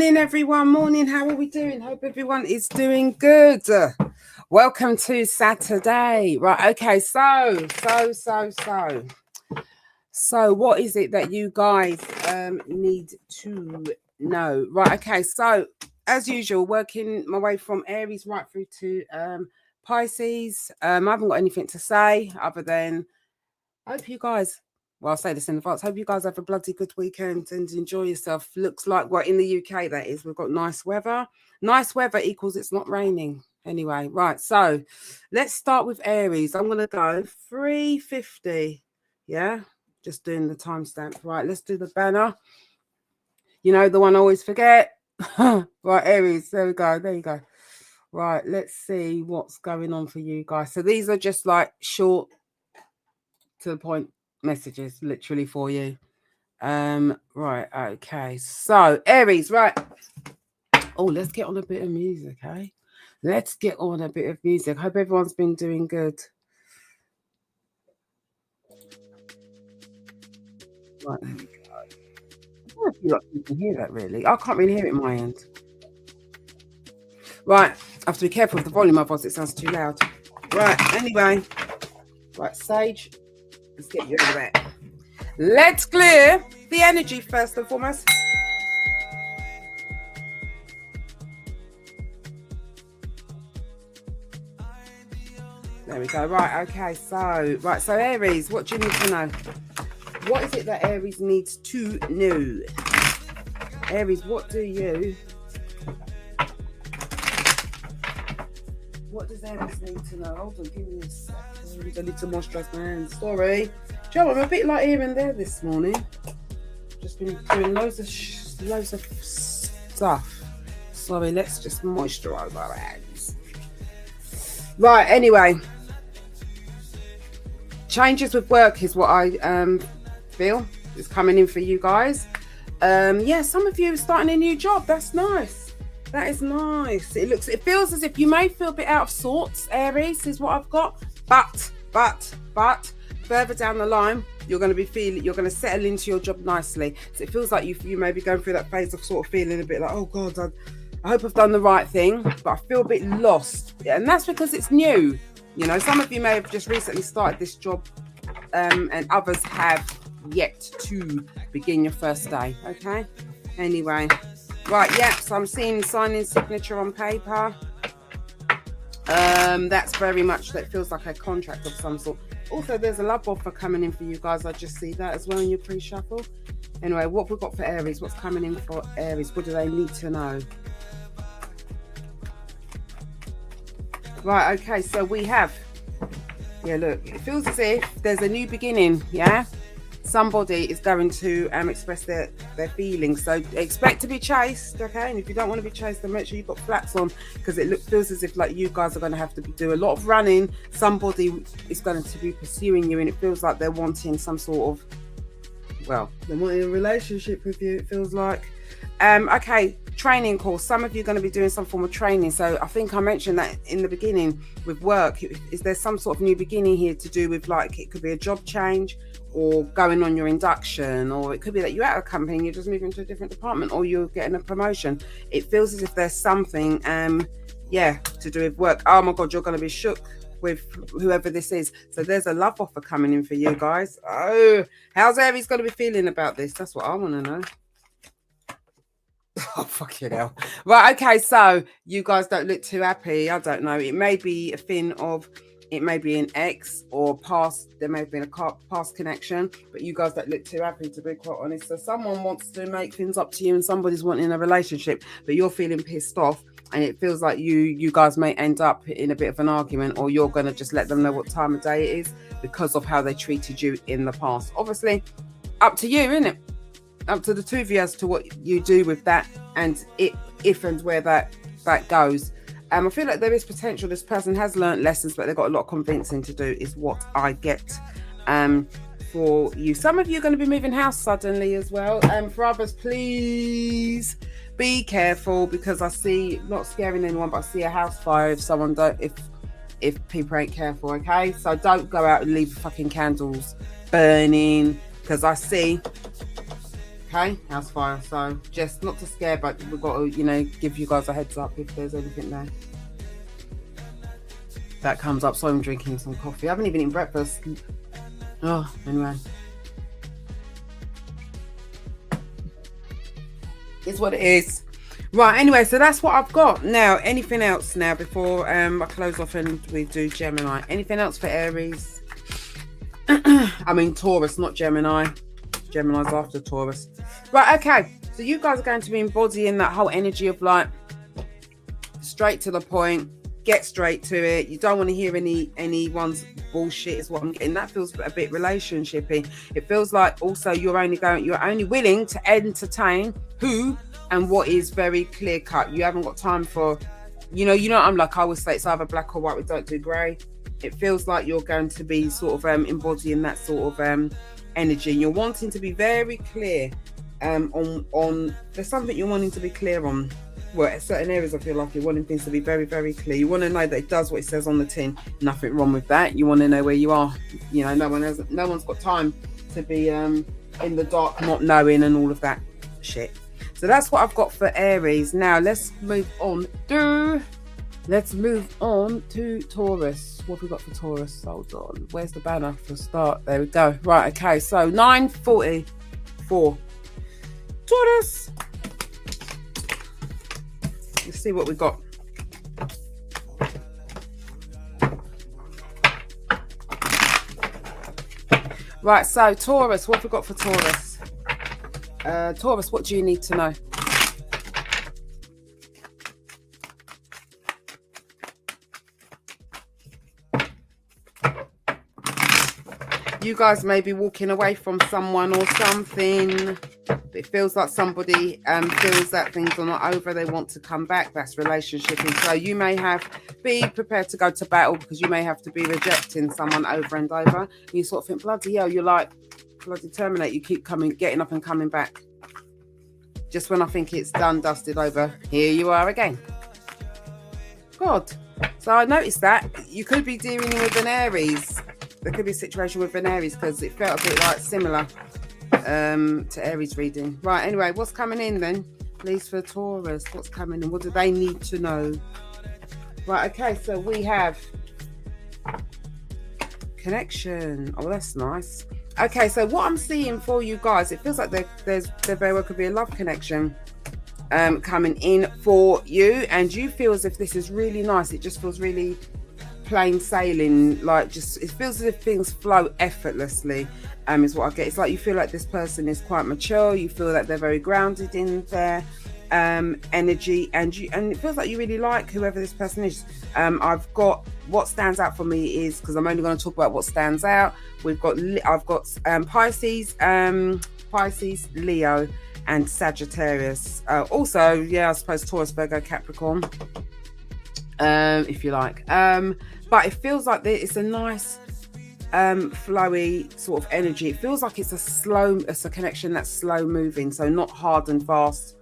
Morning, everyone. Morning. How are we doing? Hope everyone is doing good. Welcome to Saturday. Right. Okay. So what is it that you guys need to know? Right. Okay. So as usual, working my way from Aries right through to Pisces. I haven't got anything to say other than I hope you guys. Well, I'll say this in advance. Hope you guys have a bloody good weekend and enjoy yourself. Looks like in the UK, that is. We've got nice weather. Nice weather equals it's not raining. Anyway, right. So let's start with Aries. I'm going to go 3:50. Yeah, just doing the timestamp. Right, let's do the banner. You know, the one I always forget. Right, Aries. There we go. There you go. Right, let's see what's going on for you guys. So these are just like short to the point messages literally for you. Right, okay. So Aries, right. Oh, let's get on a bit of music, okay? Let's get on a bit of music. Hope everyone's been doing good. Right, there we go. I don't know if you can hear that really. I can't really hear it in my end. Right, I have to be careful with the volume, otherwise it sounds too loud. Right, anyway. Right, Sage. Let's get you over there. Let's clear the energy first and foremost. There we go. Right, okay. So Aries, what do you need to know? What is it that Aries needs to know? Aries, what does Aries need to know? Hold on, give me a second. I need to moisturize my hands. Sorry. Joe, I'm a bit like here and there this morning. Just been doing loads of stuff. Sorry, let's just moisturize our hands. Right, anyway. Changes with work is what I feel is coming in for you guys. Yeah, some of you are starting a new job. That's nice. That is nice. It feels as if you may feel a bit out of sorts, Aries, is what I've got. But further down the line, you're going to settle into your job nicely. So it feels like you may be going through that phase of sort of feeling a bit like, oh God, I hope I've done the right thing, but I feel a bit lost. And that's because it's new. You know, some of you may have just recently started this job, and others have yet to begin your first day. Okay. Anyway, right. Yeah. So I'm seeing signing signature on paper. That's very much, that feels like a contract of some sort. Also, there's a love offer coming in for you guys. I just see that as well in your pre-shuffle. Anyway, what have we got for Aries? What's coming in for Aries? What do they need to know? Right, okay, so we have, yeah, look, it feels as if there's a new beginning, yeah? Somebody is going to express their feelings. So expect to be chased, okay? And if you don't want to be chased, then make sure you've got flats on, because feels as if like you guys are going to have to do a lot of running. Somebody is going to be pursuing you, and it feels like they're wanting some sort of, they're wanting a relationship with you, it feels like. Okay, training course. Some of you are going to be doing some form of training. So I think I mentioned that in the beginning with work. Is there some sort of new beginning here to do with, like, it could be a job change or going on your induction, or it could be that you're out of a company and you're just moving to a different department, or you're getting a promotion. It feels as if there's something, to do with work. Oh my God, you're going to be shook with whoever this is. So there's a love offer coming in for you guys. Oh, how's Aries going to be feeling about this? That's what I want to know. Oh, fucking hell. Right, okay, so you guys don't look too happy. I don't know. It may be a thing of, it may be an ex or past, there may have been a past connection, but you guys don't look too happy, to be quite honest. So someone wants to make things up to you and somebody's wanting a relationship, but you're feeling pissed off, and it feels like you guys may end up in a bit of an argument, or you're going to just let them know what time of day it is because of how they treated you in the past. Obviously, up to you, isn't it? Up to the two of you as to what you do with that, and if and where that goes. I feel like there is potential. This person has learned lessons, but they've got a lot of convincing to do, is what I get for you. Some of you are going to be moving house suddenly as well. For others, please be careful, because I see, not scaring anyone, but I see a house fire if people ain't careful. Okay, so don't go out and leave fucking candles burning, because I see Okay, house fire. So just not to scare, but we've got to, you know, give you guys a heads up if there's anything there that comes up. So I'm drinking some coffee. I haven't even eaten breakfast. Oh, anyway. It's what it is. Right, anyway, so that's what I've got. Now, anything else now before I close off and we do Gemini? Anything else for Aries? I mean Taurus, not Gemini. Gemini's after Taurus. Right, okay. So you guys are going to be embodying that whole energy of like straight to the point, get straight to it. You don't want to hear anyone's bullshit is what I'm getting. That feels a bit relationshipy. It feels like also you're only willing to entertain who and what is very clear cut. You haven't got time for, I'm like, I always say it's either black or white, we don't do grey. It feels like you're going to be sort of embodying that sort of energy. You're wanting to be very clear on there's something you're wanting to be clear on. Well, at certain areas I feel like you're wanting things to be very, very clear. You want to know that it does what it says on the tin. Nothing wrong with that. You want to know where you are. You know, no one's got time to be in the dark, not knowing and all of that shit. So that's what I've got for Aries. Now let's move on to Taurus. What have we got for Taurus? Hold on. Where's the banner for start? There we go. Right, okay. So 9:44. Taurus. Let's see what we got. Right, so Taurus, what have we got for Taurus? Taurus, what do you need to know? You guys may be walking away from someone or something. It feels like somebody feels that things are not over. They want to come back. That's relationship. And so you may be prepared to go to battle because you may have to be rejecting someone over and over. You sort of think, bloody hell, you're like, bloody terminate. You keep getting up and coming back. Just when I think it's done, dusted over, here you are again. God. So I noticed that you could be dealing with an Aries. There could be a situation with an Aries because it felt a bit like similar to Aries reading. Right, anyway, what's coming in then? Please for Taurus, what's coming in? What do they need to know? Right, okay, so we have connection. Oh, that's nice. Okay, so what I'm seeing for you guys, it feels like there very well could be a love connection coming in for you, and you feel as if this is really nice. It just feels really plain sailing, like just it feels as if things flow effortlessly, is what I get. It's like you feel like this person is quite mature, you feel that they're very grounded in their energy, and it feels like you really like whoever this person is. I've got what stands out for me is, because I'm only going to talk about what stands out, I've got Pisces, Leo and Sagittarius, also I suppose Taurus, Virgo, Capricorn, if you like, but it feels like it's a nice flowy sort of energy. It feels like it's a connection that's slow moving, so not hard and fast,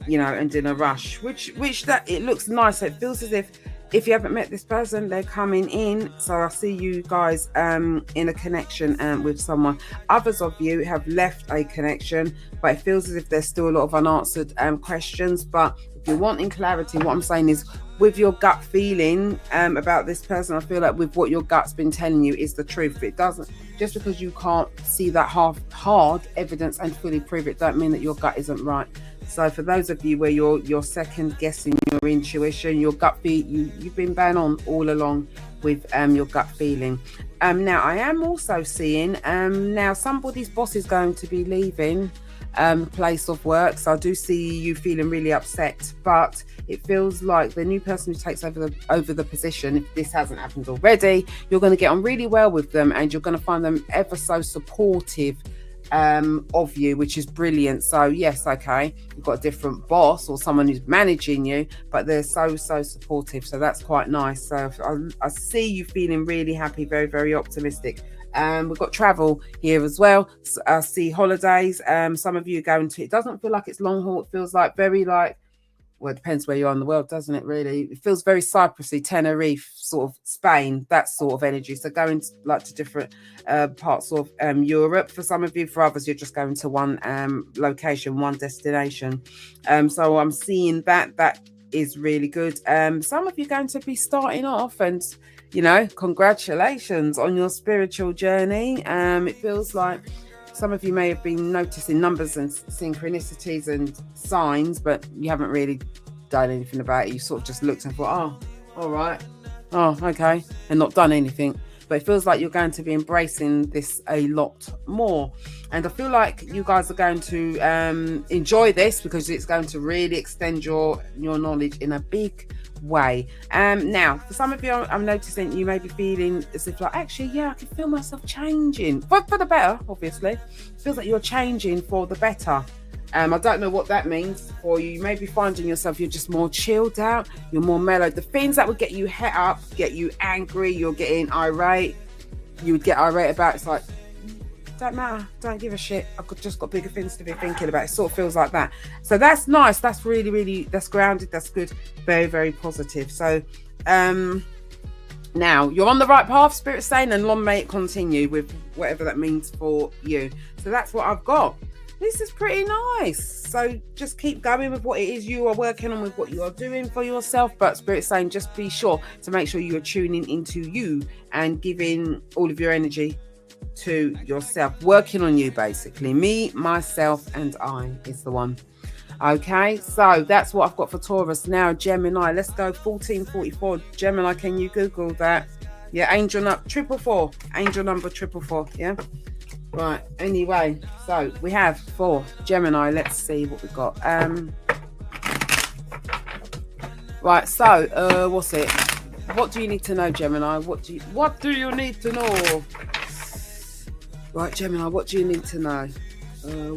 and in a rush, which that it looks nice. It feels as if you haven't met this person, they're coming in. So I see you guys in a connection with someone. Others of you have left a connection, but it feels as if there's still a lot of unanswered questions. But if you're wanting clarity, what I'm saying is, with your gut feeling about this person, I feel like with what your gut's been telling you is the truth. It doesn't, just because you can't see that hard evidence and fully prove it, don't mean that your gut isn't right. So for those of you where you're second guessing your intuition, your gut feel, you've been bang on all along with your gut feeling. Now I am also seeing now somebody's boss is going to be leaving place of work, so I do see you feeling really upset, but it feels like the new person who takes over the position, if this hasn't happened already, you're going to get on really well with them, and you're going to find them ever so supportive of you, which is brilliant. So yes, okay, you've got a different boss or someone who's managing you, but they're so supportive, so that's quite nice. So I see you feeling really happy, very, very optimistic. We've got travel here as well. So I see holidays. Some of you are going to, it doesn't feel like it's long haul, it feels like very like well, it depends where you are in the world, doesn't it, really? It feels very Cyprusy, Tenerife, sort of Spain, that sort of energy. So going like to different parts of Europe for some of you. For others, you're just going to one location, one destination. So I'm seeing that is really good. Some of you are going to be starting off, and you know, congratulations on your spiritual journey. It feels like some of you may have been noticing numbers and synchronicities and signs, but you haven't really done anything about it. You sort of just looked and thought, oh, all right, oh, okay, and not done anything. But it feels like you're going to be embracing this a lot more. And I feel like you guys are going to enjoy this, because it's going to really extend your knowledge in a big way. Now, for some of you, I'm noticing you may be feeling as if like, actually, yeah, I can feel myself changing. But for the better, obviously. It feels like you're changing for the better. I don't know what that means for you. You may be finding yourself, you're just more chilled out, you're more mellow. The things that would get you het up, get you angry, you're getting irate, you would get irate about, it's like, don't matter, don't give a shit, I've just got bigger things to be thinking about. It sort of feels like that. So that's nice, that's really, that's grounded, that's good, very, very positive. So now you're on the right path, Spirit's saying, and long may it continue with whatever that means for you. So that's what I've got. This is pretty nice. So just keep going with what it is you are working on, with what you are doing for yourself. But Spirit's saying just be sure to make sure you are tuning into you and giving all of your energy to yourself, working on you, basically. Me, myself, and I is the one. Okay, so that's what I've got for Taurus. Now, Gemini, let's go 1444. Gemini, can you Google that? Yeah, angel number 444. Angel number 444. Yeah. Right, anyway, so we have for Gemini, let's see what we've got. Right, so what's it? What do you need to know, Gemini? What do you need to know? Right, Gemini, what do you need to know?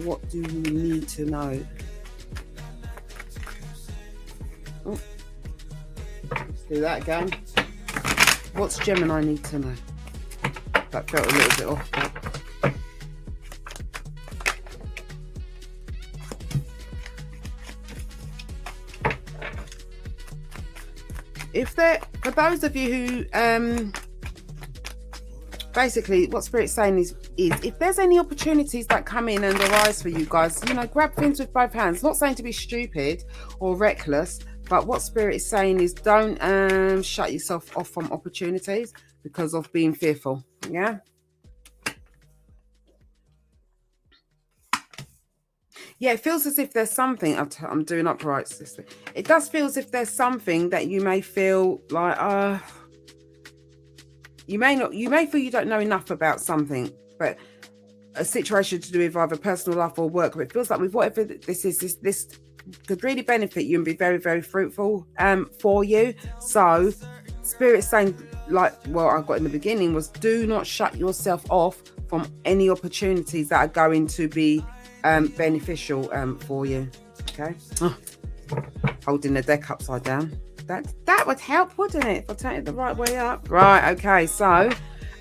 What do you need to know? Oh, let's do that again. What's Gemini need to know? That felt a little bit off, but if there, for those of you who basically what Spirit's saying is if there's any opportunities that come in and arise for you guys, you know, grab things with both hands. Not saying to be stupid or reckless, but what Spirit is saying is don't shut yourself off from opportunities because of being fearful. Yeah. Yeah, it feels as if there's something. I'm doing uprights this week. It does feel as if there's something that you may feel like, you may feel you don't know enough about something, but a situation to do with either personal life or work. But it feels like with whatever this is, this could really benefit you and be very, very fruitful for you. So Spirit's saying, like what I got in the beginning, was do not shut yourself off from any opportunities that are going to be beneficial for you. Okay. Holding the deck upside down. That would help, wouldn't it, if I turn it the right way up? Right, okay, so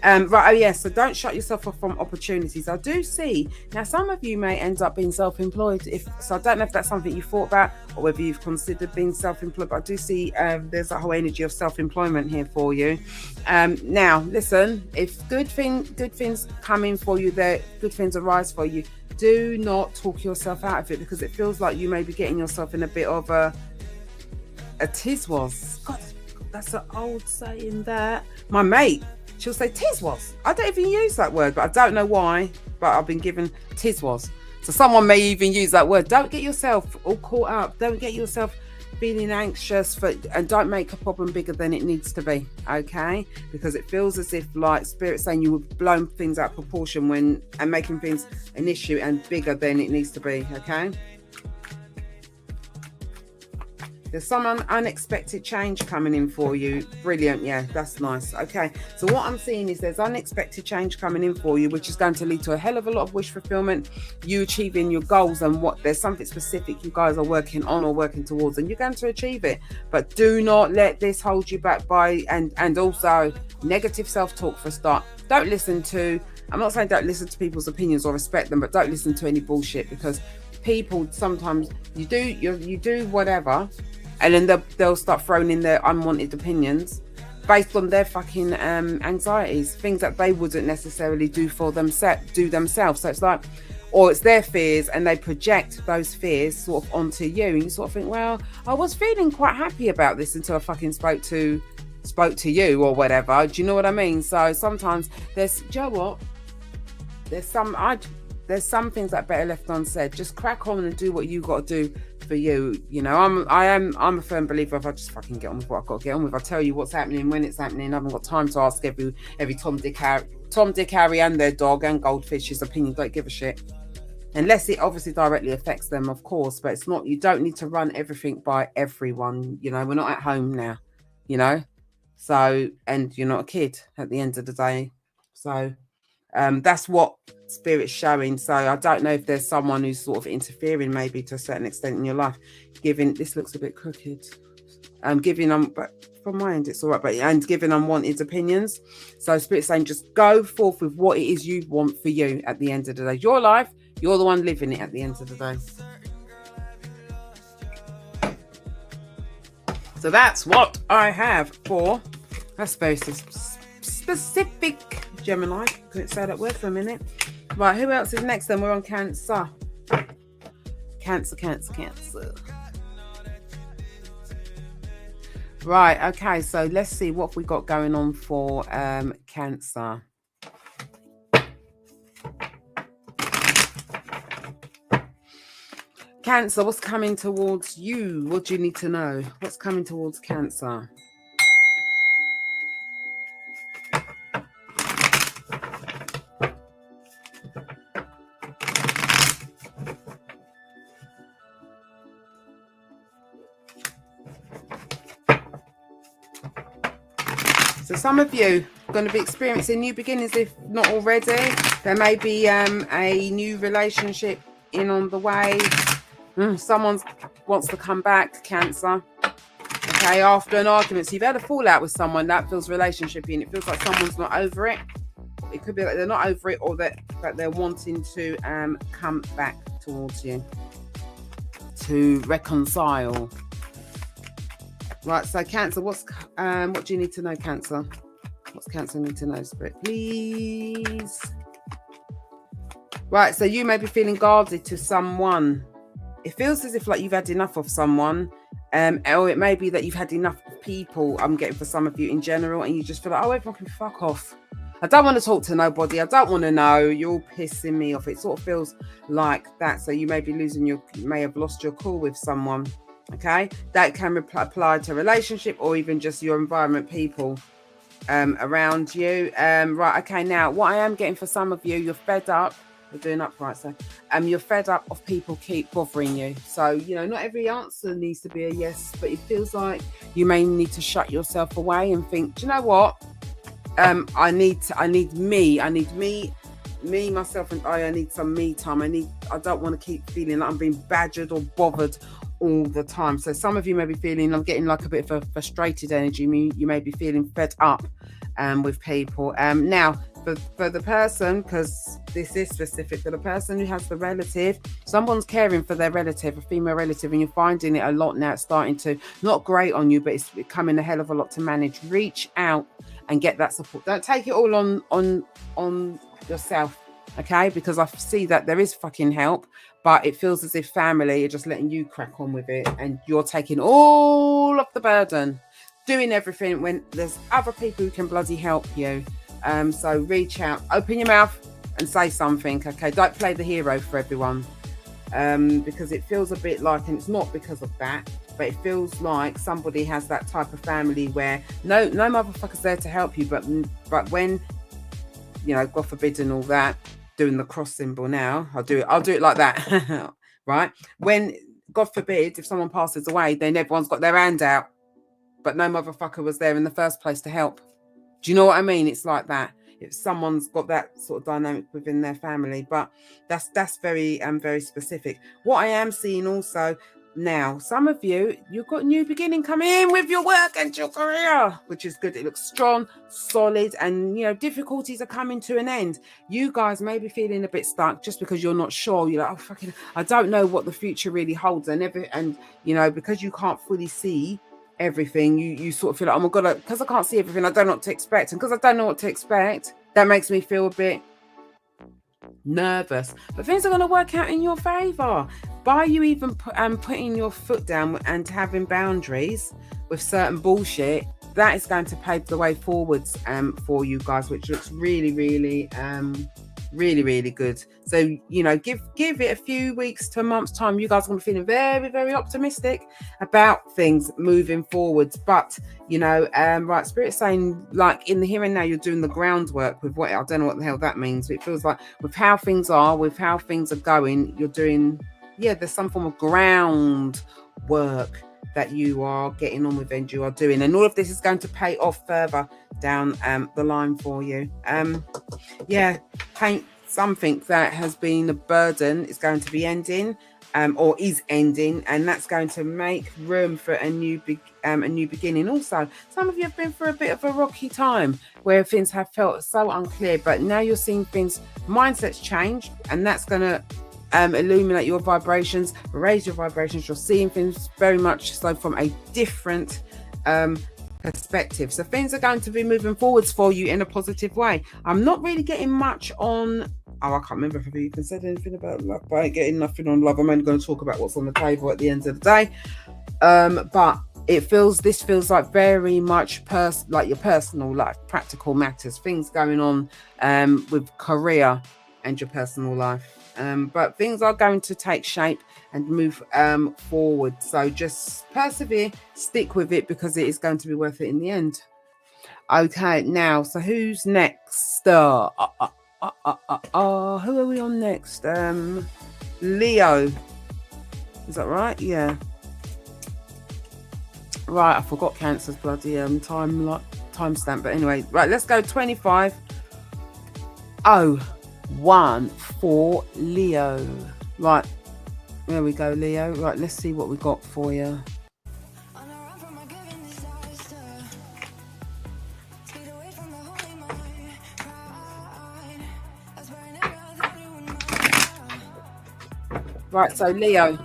so don't shut yourself off from opportunities. I do see now some of you may end up being self-employed, so I don't know if that's something you thought about or whether you've considered being self-employed, but I do see there's a whole energy of self-employment here for you. Now listen, if good things come in for you, there good things arise for you, do not talk yourself out of it, because it feels like you may be getting yourself in a bit of a tis was. God, that's an old saying. That my mate, she'll say tis was. I don't even use that word, but I don't know why, but I've been given tis was. So someone may even use that word. Don't get yourself all caught up. Don't get yourself feeling anxious and don't make a problem bigger than it needs to be. Okay, because it feels as if like Spirit's saying you would blow things out of proportion and making things an issue and bigger than it needs to be. Okay. There's some unexpected change coming in for you. Brilliant. Yeah, that's nice. Okay. So what I'm seeing is there's unexpected change coming in for you, which is going to lead to a hell of a lot of wish fulfillment, you achieving your goals, and there's something specific you guys are working on or working towards, and you're going to achieve it. But do not let this hold you back and also negative self-talk for a start. I'm not saying don't listen to people's opinions or respect them, but don't listen to any bullshit, because people, sometimes you do whatever, and then they'll start throwing in their unwanted opinions based on their fucking anxieties, things that they wouldn't necessarily do themselves. So it's like, or it's their fears, and they project those fears sort of onto you, and you sort of think, well, I was feeling quite happy about this until I fucking spoke to you or whatever. Do you know what I mean? So sometimes do you know what? There's some things that are better left unsaid. Just crack on and do what you got to do for you. You know, I'm a firm believer if I just fucking get on with what I've got to get on with. I tell you what's happening when it's happening. I haven't got time to ask every Tom, Dick, Harry and their dog and goldfish's opinion. Don't give a shit. Unless it obviously directly affects them, of course, but it's not, you don't need to run everything by everyone. You know, we're not at home now, you know? So, and you're not a kid at the end of the day. So, that's what Spirit's showing. So I don't know if there's someone who's sort of interfering maybe to a certain extent in your life, this looks a bit crooked, giving them, but from my end it's all right, and giving unwanted opinions. So Spirit's saying just go forth with what it is you want for you at the end of the day. Your life, you're the one living it at the end of the day. So that's what I have for, that's very specific, Gemini. Couldn't say that word for a minute. Right, who else is next then? We're on Cancer. Cancer. Right, okay, so let's see what we got going on for Cancer. Cancer, what's coming towards you? What do you need to know? What's coming towards Cancer? So some of you are going to be experiencing new beginnings, if not already. There may be a new relationship in on the way. Someone wants to come back, Cancer. Okay, after an argument. So you've had a fallout with someone that feels relationshipy, and it feels like someone's not over it. It could be that they're not over it, or that they're wanting to come back towards you to reconcile. Right, so Cancer, what do you need to know, Cancer? What's Cancer need to know, Spirit, please? Right, so you may be feeling guarded to someone. It feels as if like you've had enough of someone, or it may be that you've had enough of people, I'm getting for some of you in general, and you just feel like, oh, everyone can fuck off. I don't want to talk to nobody. I don't want to know. You're all pissing me off. It sort of feels like that. So you may be you may have lost your cool with someone. Okay, that can apply to a relationship or even just your environment, people around you. Right, okay, now what I am getting for some of you, you're fed up. We're doing upright, so you're fed up of people keep bothering you. So, you know, not every answer needs to be a yes, but it feels like you may need to shut yourself away and think, do you know what? I need myself and I need some me time. I don't want to keep feeling like I'm being badgered or bothered all the time. So some of you may be feeling, I'm getting like a bit of a frustrated energy. You may be feeling fed up with people. Now for the person, because this is specific, for the person who has the relative, someone's caring for their relative, a female relative, and you're finding it a lot now. It's starting to not grate on you, but it's becoming a hell of a lot to manage. Reach out and get that support. Don't take it all on yourself, okay? Because I see that there is fucking help, but it feels as if family are just letting you crack on with it, and you're taking all of the burden, doing everything when there's other people who can bloody help you. So reach out, open your mouth and say something, okay? Don't play the hero for everyone, because it feels a bit like, and it's not because of that, but it feels like somebody has that type of family where no motherfucker's there to help you, but when, you know, God forbid and all that, doing the cross symbol now, I'll do it like that. Right, when God forbid if someone passes away, then everyone's got their hand out, but no motherfucker was there in the first place to help. Do you know what I mean? It's like that. If someone's got that sort of dynamic within their family, but that's very very specific. What I am seeing also, Now, some of you, you've got new beginning coming in with your work and your career, which is good. It looks strong, solid, and, you know, difficulties are coming to an end. You guys may be feeling a bit stuck just because you're not sure. You're like, oh, fucking, I don't know what the future really holds. And you know, because you can't fully see everything, you sort of feel like, oh my God, because I can't see everything, I don't know what to expect. And because I don't know what to expect, that makes me feel a bit nervous, but things are going to work out in your favor by you even putting your foot down and having boundaries with certain bullshit. That is going to pave the way forwards for you guys, which looks really really good. So, you know, give it a few weeks to a month's time. You guys are going to be feeling very, very optimistic about things moving forwards. But, you know, right, Spirit's saying, like, in the here and now, you're doing the groundwork with what, I don't know what the hell that means. It feels like with how things are, with how things are going, you're doing, yeah, there's some form of ground work that you are getting on with and you are doing. And all of this is going to pay off further down the line for you. Yeah, paint something that has been a burden is going to be ending, or is ending, and that's going to make room for a new beginning. Also, some of you have been through a bit of a rocky time where things have felt so unclear, but now you're seeing things, mindsets change, and that's going to illuminate your vibrations, raise your vibrations. You're seeing things very much so from a different perspective. So things are going to be moving forwards for you in a positive way. I'm not really getting much on, I can't remember if I've even said anything about love, but I ain't getting nothing on love. I'm only going to talk about what's on the table at the end of the day. But this feels like very much like your personal life, practical matters, things going on with career and your personal life. But things are going to take shape and move forward. So just persevere, stick with it, because it is going to be worth it in the end. Okay, now, so who's next? Who are we on next? Leo. Is that right? Yeah. Right, I forgot Cancer's bloody timestamp. But anyway, right, let's go 2501 for Leo. Right, there we go, Leo. Right, let's see what we got for you. Right, so Leo.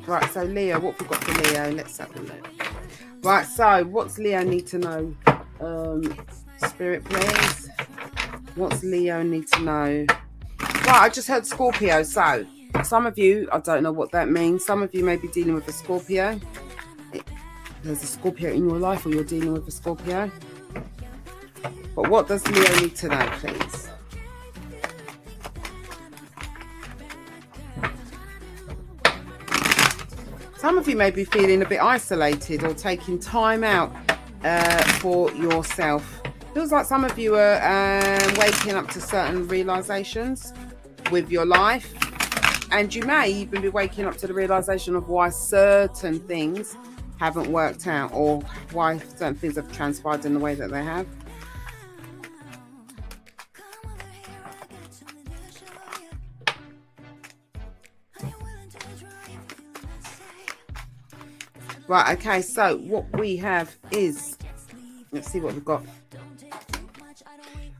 Right, so Leo, what we've got for Leo, let's have a look. Right, so what's Leo need to know? Spirit, please. What's Leo need to know? Right, I just heard Scorpio. So some of you, I don't know what that means. Some of you may be dealing with a Scorpio. There's a Scorpio in your life, or you're dealing with a Scorpio. But what does Leo need to know, please? Some of you may be feeling a bit isolated or taking time out for yourself. Feels like some of you are waking up to certain realizations with your life, and you may even be waking up to the realization of why certain things haven't worked out, or why certain things have transpired in the way that they have. Right, okay, so what we have is, let's see what we've got.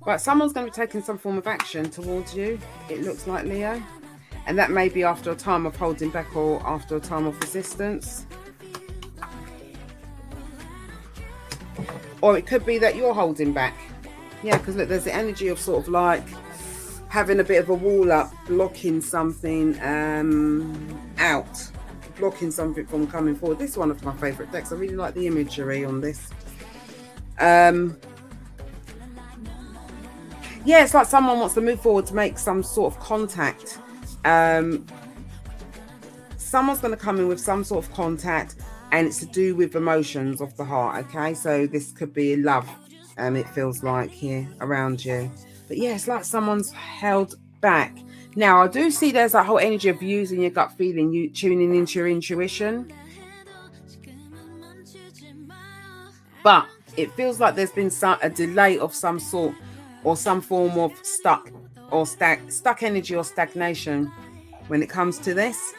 Right, someone's going to be taking some form of action towards you, it looks like, Leo. And that may be after a time of holding back, or after a time of resistance. Or it could be that you're holding back. Yeah, because look, there's the energy of sort of like having a bit of a wall up, blocking something out. Blocking something from coming forward. This is one of my favorite decks. I really like the imagery on this. Yeah, it's like someone wants to move forward to make some sort of contact. Someone's going to come in with some sort of contact, and it's to do with emotions of the heart. Okay, so this could be love. it feels like here around you. But yeah, it's like someone's held back. Now, I do see there's that whole energy of using your gut feeling, you tuning into your intuition. But it feels like there's been a delay of some sort, or some form of stuck energy or stagnation when it comes to this.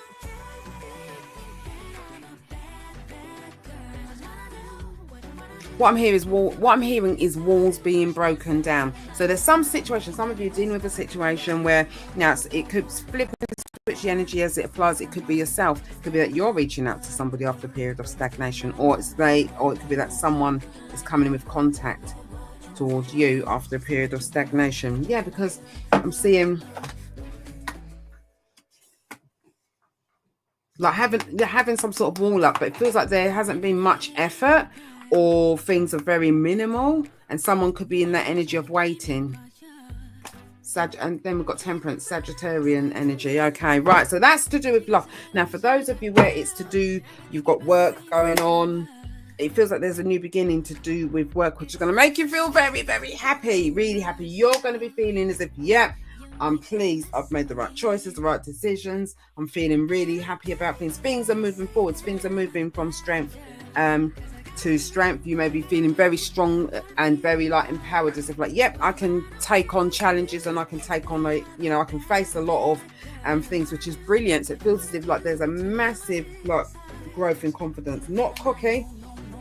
What I'm hearing is walls being broken down. So there's some situation, some of you are dealing with a situation where now it could flip and switch the energy as it applies. It could be yourself. It could be that you're reaching out to somebody after a period of stagnation, or it could be that someone is coming in with contact towards you after a period of stagnation. Yeah, because I'm seeing like having some sort of wall up, but it feels like there hasn't been much effort, or things are very minimal, and someone could be in that energy of waiting. And then we've got Temperance, Sagittarian energy. Okay, right, so that's to do with love. Now, for those of you where it's to do, you've got work going on, it feels like there's a new beginning to do with work, which is going to make you feel very, very happy, really happy. You're going to be feeling as if, yep, I'm pleased, I've made the right choices, the right decisions. I'm feeling really happy about things. Things are moving forwards. Things are moving from strength to strength. You may be feeling very strong and very like empowered, as if like, yep, I can take on challenges, and I can take on I can face a lot of things, which is brilliant. So it feels as if like there's a massive like growth in confidence, not cocky,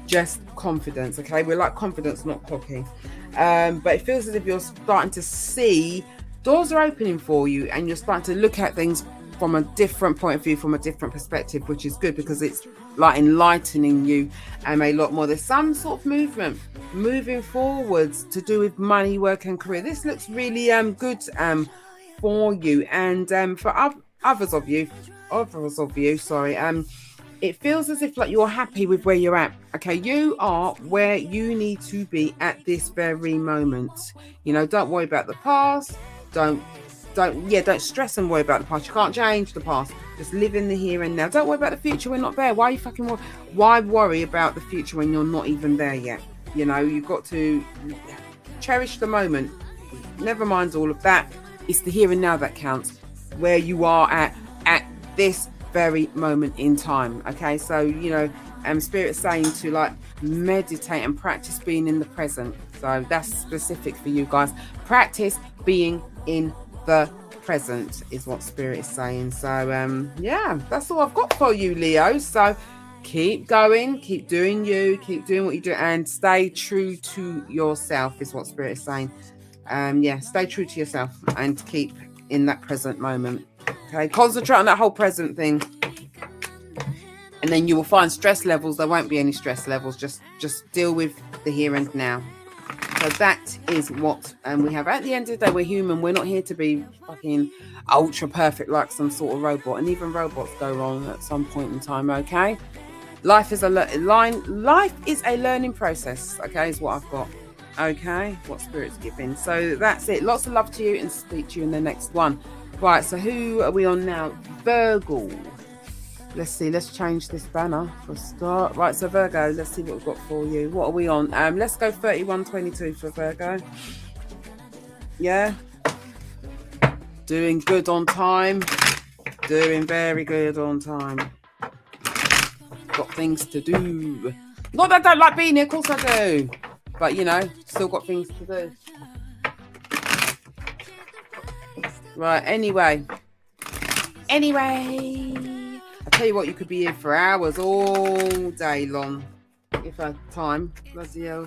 just confidence. Okay, we're like confidence, not cocky. But it feels as if you're starting to see doors are opening for you, and you're starting to look at things from a different point of view, from a different perspective, which is good, because it's like enlightening you a lot more. There's some sort of moving forwards to do with money, work and career. This looks really good for you, and for others of you, it feels as if like you're happy with where you're at. Okay, you are where you need to be at this very moment. Don't worry about the past. Don't stress and worry about the past. You can't change the past. Just live in the here and now. Don't worry about the future. We're not there. Why worry about the future when you're not even there yet? You've got to cherish the moment. Never mind all of that. It's the here and now that counts. Where you are at this very moment in time. Okay, so Spirit's saying to like meditate and practice being in the present. So that's specific for you guys. Practice being in the present is what Spirit is saying. So yeah, that's all I've got for you, Leo. So keep going, keep doing you, keep doing what you do, and stay true to yourself is what Spirit is saying. Stay true to yourself and keep in that present moment. Okay, concentrate on that whole present thing, and then you will find stress levels. There won't be any stress levels. Just deal with the here and now. So that is what we have. At the end of the day, we're human. We're not here to be fucking ultra perfect like some sort of robot. And even robots go wrong at some point in time. Okay, life is a learning process. Okay, is what I've got. Okay, what Spirit's giving. So that's it. Lots of love to you, and speak to you in the next one. Right. So who are we on now? Virgo. Let's see, let's change this banner for a start. Right, so Virgo, let's see what we've got for you. What are we on? Let's go 3122 for Virgo. Yeah. Doing good on time. Doing very good on time. Got things to do. Not that I don't like being here, of course I do. But, still got things to do. Right, anyway. I tell you what, you could be here for hours, all day long, if I had time. Bloody hell.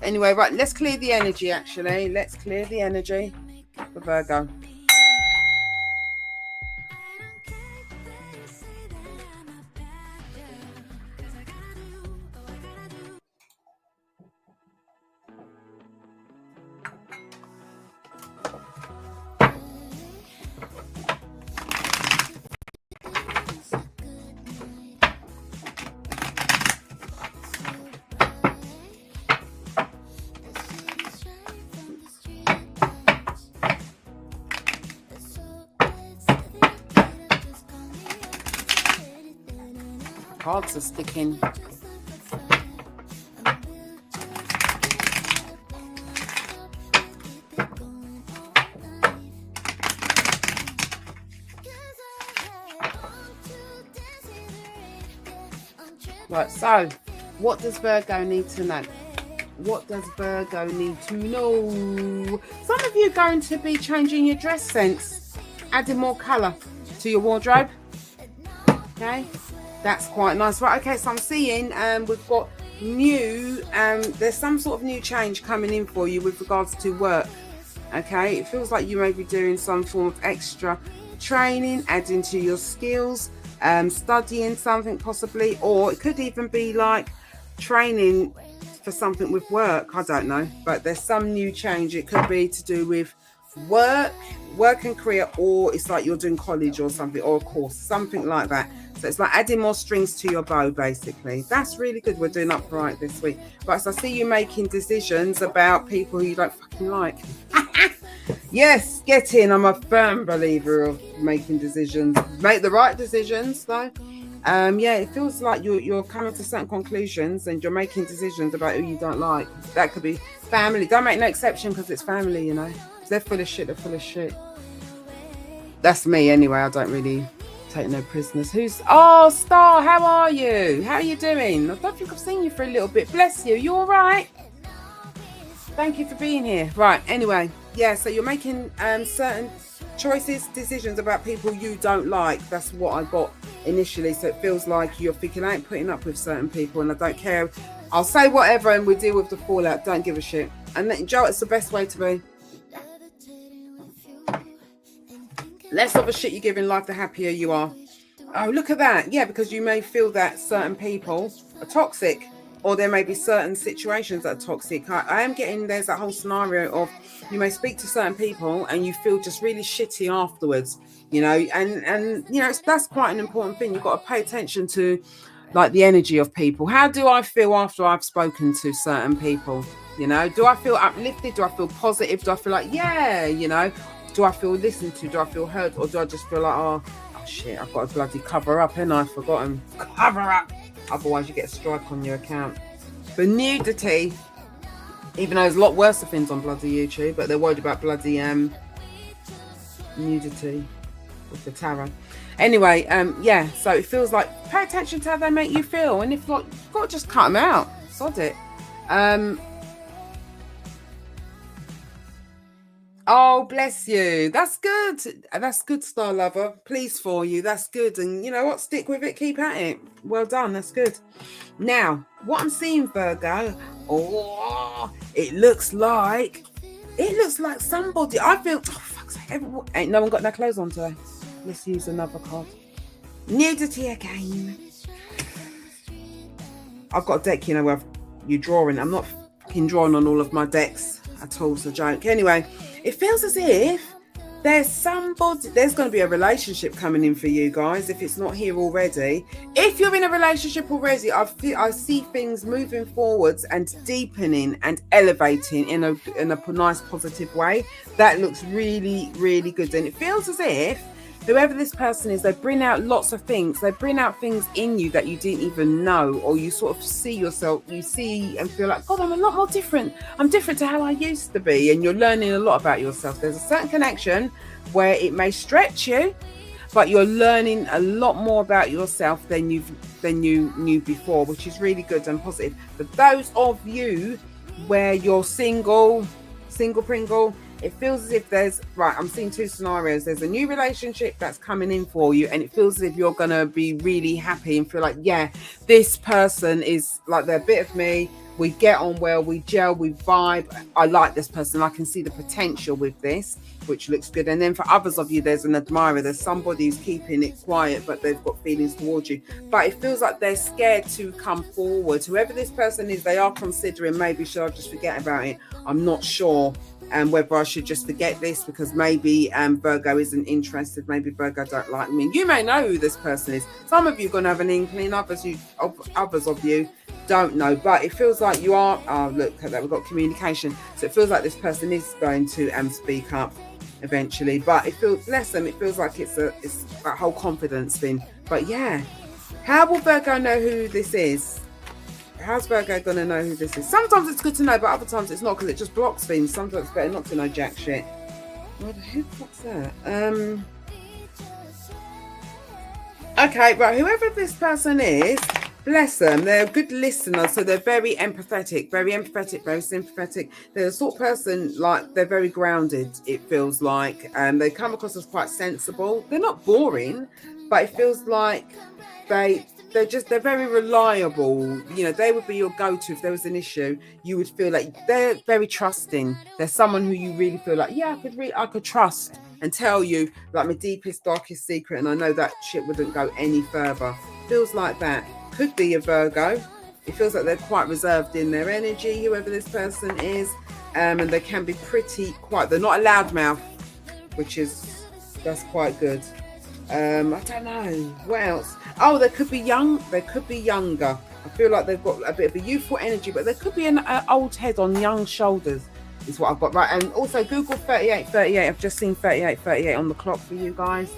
Anyway, right, let's clear the energy, actually. Let's clear the energy for Virgo. Cards are sticking. Right, so what does Virgo need to know? What does Virgo need to know? Some of you are going to be changing your dress sense, adding more colour to your wardrobe. Okay, that's quite nice. Right, okay, so I'm seeing we've got new, there's some sort of new change coming in for you with regards to work. Okay, it feels like you may be doing some form of extra training, adding to your skills, studying something possibly, or it could even be like training for something with work. I don't know, but there's some new change. It could be to do with work and career, or it's like you're doing college or something, or a course, something like that. So it's like adding more strings to your bow, basically. That's really good. We're doing upright this week. Right, so I see you making decisions about people who you don't fucking like. Yes, get in. I'm a firm believer of making decisions. Make the right decisions, though. Yeah, it feels like you're coming to certain conclusions and you're making decisions about who you don't like. That could be family. Don't make no exception because it's family, you know. If they're full of shit, they're full of shit. That's me anyway. I don't really take no prisoners. Oh, Star, how are you? How are you doing? I don't think I've seen you for a little bit. Bless you. You all right? Thank you for being here. Right, anyway. Yeah, so you're making certain choices, decisions about people you don't like. That's what I got initially. So it feels like you're thinking, I ain't putting up with certain people and I don't care. I'll say whatever and we deal with the fallout. Don't give a shit. And then, Joe, it's the best way to be. Less of a shit you give in life, the happier you are. Oh, look at that. Yeah, because you may feel that certain people are toxic, or there may be certain situations that are toxic. I am getting, there's that whole scenario of you may speak to certain people and you feel just really shitty afterwards, you know, and you know, that's quite an important thing. You've got to pay attention to like the energy of people. How do I feel after I've spoken to certain people? You know, do I feel uplifted? Do I feel positive? Do I feel like, yeah, you know, do I feel listened to? Do I feel heard? Or do I just feel like, oh shit, I've got to bloody cover up, and I've forgotten. Cover up. Otherwise you get a strike on your account. For nudity, even though there's a lot worse things on bloody YouTube, but they're worried about bloody nudity with the tarot. Anyway, yeah, so it feels like pay attention to how they make you feel, and if not, you've got to just cut them out. Sod it. Oh, bless you. That's good. That's good, Star Lover. Pleased for you. That's good. And you know what? Stick with it. Keep at it. Well done. That's good. Now, what I'm seeing, Virgo, it looks like somebody, I feel, oh, fuck's sake, ain't no one got no clothes on today. Let's use another card. Nudity again. I've got a deck, you know, where you're drawing. I'm not fucking drawing on all of my decks at all. It's a joke. Anyway, it feels as if there's going to be a relationship coming in for you guys, if it's not here already. If you're in a relationship already, I see things moving forwards and deepening and elevating in a nice positive way. That looks really, really good. And it feels as if whoever this person is, they bring out lots of things. They bring out things in you that you didn't even know, or you sort of see yourself, you see and feel like, God, I'm a lot more different. I'm different to how I used to be. And you're learning a lot about yourself. There's a certain connection where it may stretch you, but you're learning a lot more about yourself than you knew before, which is really good and positive. For those of you where you're single Pringle, it feels as if I'm seeing two scenarios. There's a new relationship that's coming in for you, and it feels as if you're going to be really happy and feel like, yeah, this person is like, they're a bit of me. We get on well, we gel, we vibe. I like this person. I can see the potential with this, which looks good. And then for others of you, there's an admirer. There's somebody who's keeping it quiet, but they've got feelings towards you. But it feels like they're scared to come forward. Whoever this person is, they are considering, maybe should I just forget about it? I'm not sure. And whether I should just forget this because maybe Virgo isn't interested, maybe Virgo don't like me. You may know who this person is. Some of you are going to have an inkling, others of you don't know, but it feels like you are. Oh, look at that, we've got communication. So it feels like this person is going to speak up eventually, but it feels, bless them, it feels like it's that whole confidence thing. But yeah, how will Virgo know who this is? How's Virgo going to know who this is? Sometimes it's good to know, but other times it's not, because it just blocks things. Sometimes it's better not to know jack shit. Who the fuck's that? Okay, right, whoever this person is, Bless them. They're good listeners, so they're very empathetic, very sympathetic. They're the sort of person, like, they're very grounded, it feels like. They come across as quite sensible. They're not boring, but it feels like they're very reliable. You know, they would be your go-to if there was an issue. You would feel like they're very trusting. They're someone who you really feel like, yeah, I could trust and tell you like my deepest, darkest secret, and I know that shit wouldn't go any further. Feels like that. Could be a Virgo. It feels like they're quite reserved in their energy, whoever this person is, and they can be pretty quiet. They're not a loudmouth, that's quite good. I don't know what else. Oh, they could be young. They could be younger. I feel like they've got a bit of a youthful energy, but there could be an old head on young shoulders. Is what I've got, right? And also Google 3838. I've just seen 3838 on the clock for you guys.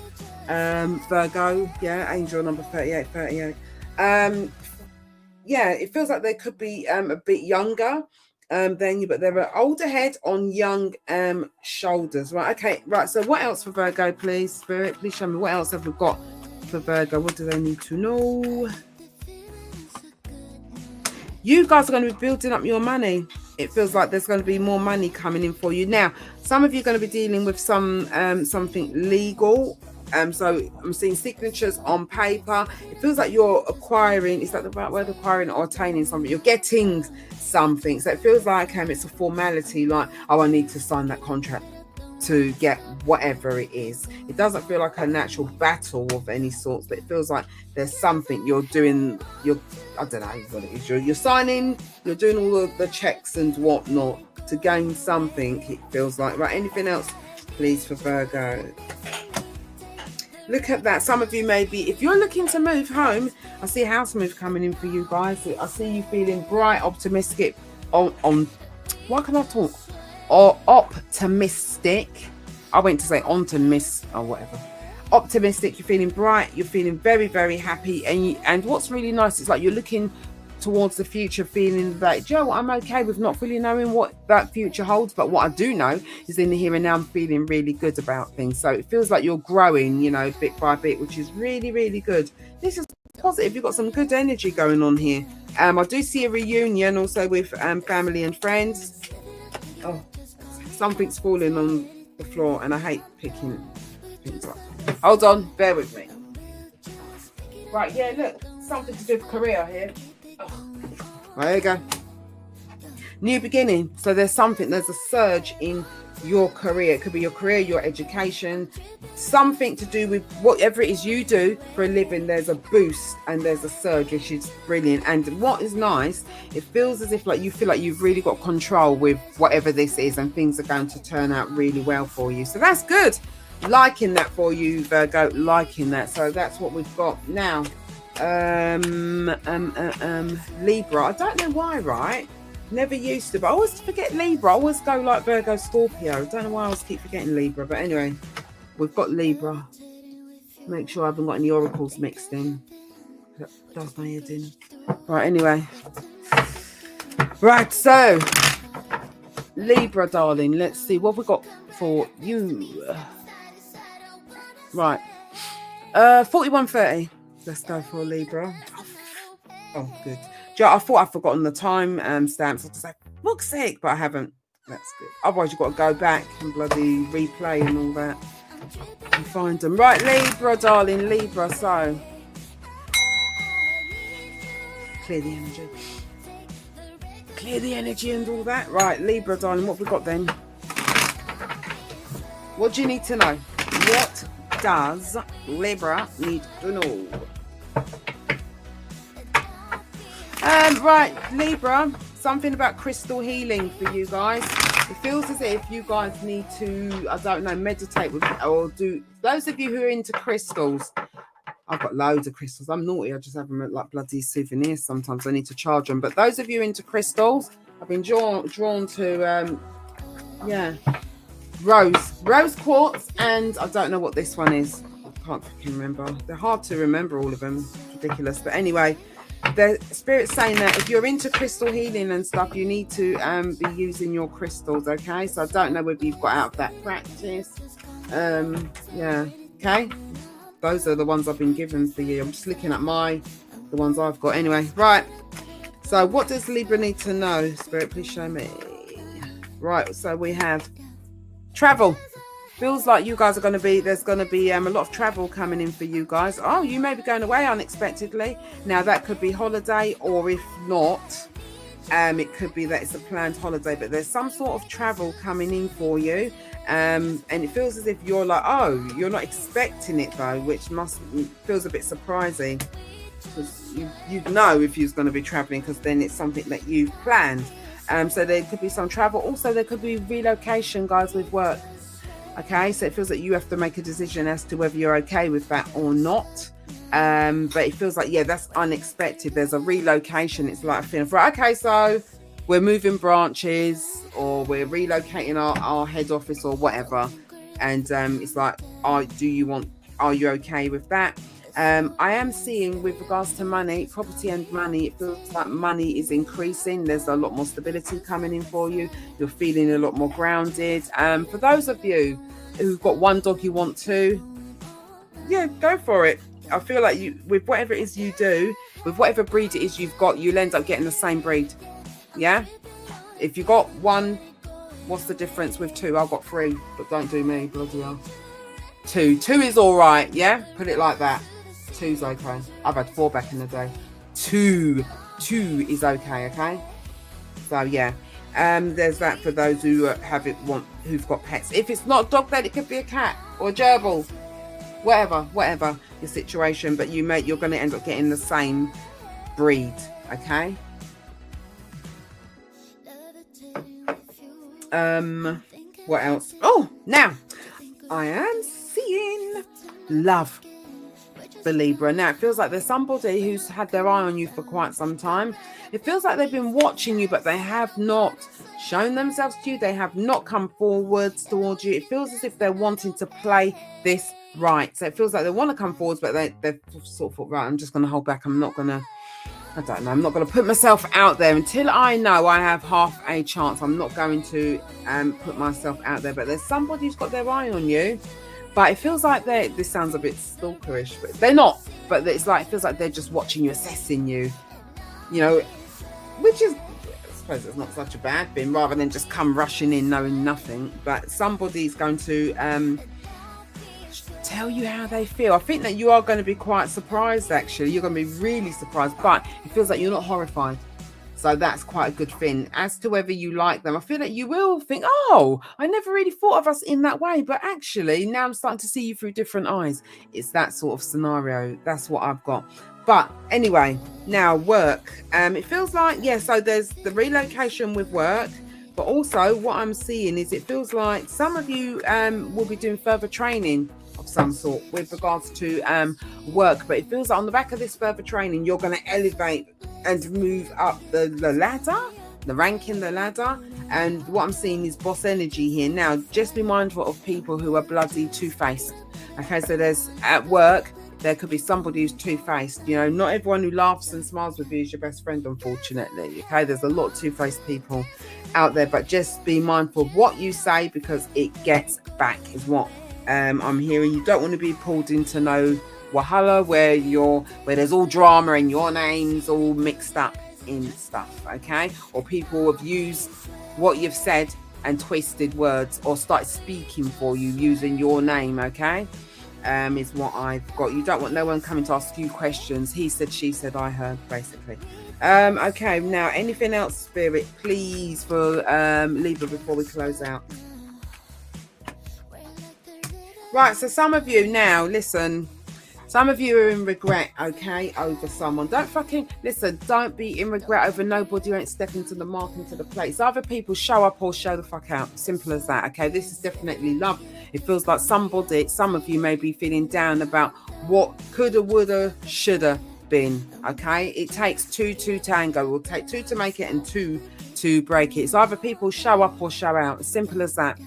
Virgo, yeah, angel number 3838. Yeah, it feels like they could be a bit younger than you, but they're an older head on young shoulders, right? Okay, right. So what else for Virgo, please, Spirit? Please show me what else have we got for Virgo. What do they need to know? You guys are going to be building up your money. It feels like there's going to be more money coming in for you. Now, some of you are going to be dealing with something legal. So I'm seeing signatures on paper. It feels like you're acquiring, is that the right word, acquiring or attaining something? You're getting something. So it feels like it's a formality, like, oh, I need to sign that contract to get whatever it is. It doesn't feel like a natural battle of any sorts, but it feels like there's something you're doing. I don't know what it is. You're signing, you're doing all of the checks and whatnot to gain something, it feels like. Right, anything else, please, for Virgo? Look at that. Some of you may be, if you're looking to move home, I see a house move coming in for you guys. I see you feeling bright, optimistic on why can I talk? Or optimistic. I went to say on to miss or whatever. Optimistic, you're feeling bright, you're feeling very, very happy. And what's really nice is like you're looking towards the future, feeling like, Joe, I'm okay with not really knowing what that future holds, but what I do know is in the here and now I'm feeling really good about things. So it feels like you're growing, you know, bit by bit, which is really, really good. This is positive. You've got some good energy going on here. I do see a reunion also with family and friends. Oh, something's falling on the floor and I hate picking things up. Hold on, bear with me. Right, yeah, look, something to do with career here. There you go. New beginning. So there's a surge in your career. It could be your career, your education, something to do with whatever it is you do for a living. There's a boost and there's a surge, which is brilliant. And what is nice, it feels as if like you feel like you've really got control with whatever this is and things are going to turn out really well for you. So that's good. Liking that for you, Virgo, liking that. So that's what we've got now. Libra. I don't know why, right? Never used to, but I always forget Libra. I always go like Virgo, Scorpio. I don't know why I always keep forgetting Libra, but anyway, we've got Libra. Make sure I haven't got any oracles mixed in. That does my head in. Right, anyway. Right, so Libra, darling. Let's see what we got for you. Right. 41:30. Let's go for Libra. Oh, good. I thought I'd forgotten the time stamps. I was like, fuck's sake, but I haven't. That's good. Otherwise, you've got to go back and bloody replay and all that and find them. Right, Libra, darling, Libra. So, clear the energy. Clear the energy and all that. Right, Libra, darling, what have we got then? What do you need to know? What does Libra need to know? Right, Libra, something about crystal healing for you guys. It feels as if you guys need to, I don't know, meditate with or do. Those of you who are into crystals, I've got loads of crystals. I'm naughty. I just have them at like bloody souvenirs. Sometimes I need to charge them. But those of you into crystals, I've been drawn to, rose quartz, and I don't know what this one is. I can't fucking remember. They're hard to remember, all of them. It's ridiculous. But anyway, the spirit's saying that if you're into crystal healing and stuff, you need to be using your crystals, okay? So I don't know whether you've got out of that practice. Okay? Those are the ones I've been given for you. I'm just looking at the ones I've got. Anyway, right. So what does Libra need to know? Spirit, please show me. Right, so we have travel. Feels like you guys are going to be, there's going to be a lot of travel coming in for you guys. Oh, you may be going away unexpectedly. Now, that could be holiday, or if not, it could be that it's a planned holiday, but there's some sort of travel coming in for you. And it feels as if you're like, oh, you're not expecting it though, which feels a bit surprising, because you'd know if you was going to be traveling, because then it's something that you've planned. So there could be some travel. Also, there could be relocation, guys, with work. Okay, so it feels like you have to make a decision as to whether you're okay with that or not. But it feels like, yeah, that's unexpected. There's a relocation. It's like a feeling for, okay, so we're moving branches, or we're relocating our head office or whatever. And it's like, are you okay with that? I am seeing, with regards to money, property and money, it feels like money is increasing. There's a lot more stability coming in for you. You're feeling a lot more grounded. For those of you who've got one dog you want to, yeah, go for it. I feel like you, with whatever it is you do, with whatever breed it is you've got, you'll end up getting the same breed. Yeah? If you got one, what's the difference with two? I've got three, but don't do me, bloody hell. Two is all right, yeah? Put it like that. Two's okay. I've had 4 back in the day. Two is okay, okay? So yeah, there's that for those who who've got pets. If it's not a dog, then it could be a cat or a gerbil, whatever your situation. But you're going to end up getting the same breed, okay? What else? Oh, now I am seeing love for Libra. Now it feels like there's somebody who's had their eye on you for quite some time. It feels like they've been watching you, but they have not shown themselves to you. They have not come forwards towards you. It feels as if they're wanting to play this right. So it feels like they want to come forwards, but they've sort of thought, right, I'm just going to hold back. I'm not going to put myself out there until I know I have half a chance. I'm not going to put myself out there. But there's somebody who's got their eye on you. But it feels like this sounds a bit stalkerish, but they're not. But it feels like they're just watching you, assessing you, you know, which is, I suppose it's not such a bad thing, rather than just come rushing in knowing nothing. But somebody's going to tell you how they feel. I think that you are going to be quite surprised, actually. You're going to be really surprised, but it feels like you're not horrified. So that's quite a good thing. As to whether you like them, I feel like you will think, oh, I never really thought of us in that way. But actually, now I'm starting to see you through different eyes. It's that sort of scenario. That's what I've got. But anyway, now work. It feels like, yeah, so there's the relocation with work. But also what I'm seeing is it feels like some of you will be doing further training of some sort with regards to work. But it feels like on the back of this further training, you're going to elevate and move up the ladder, the rank in the ladder. And what I'm seeing is boss energy here. Now, just be mindful of people who are bloody two-faced. Okay, so there's at work, there could be somebody who's two-faced. You know, not everyone who laughs and smiles with you is your best friend, unfortunately. Okay, there's a lot of two-faced people out there, but just be mindful of what you say, because it gets back is what I'm hearing. You don't want to be pulled into no wahala where there's all drama and your name's all mixed up in stuff, okay? Or people have used what you've said and twisted words, or started speaking for you using your name, okay? Is what I've got. You don't want no one coming to ask you questions. He said, she said, I heard, basically. Okay, now anything else, Spirit, please, for Libra before we close out. Right, so some of you now, listen, some of you are in regret, okay, over someone. Don't be in regret over nobody who ain't stepping to the mark and to the place. Either people show up or show the fuck out. Simple as that, okay? This is definitely love. It feels like some of you may be feeling down about what coulda, woulda, shoulda been, okay? It takes two to tango. It will take 2 to make it and 2 to break it. It's either people show up or show out. Simple as that.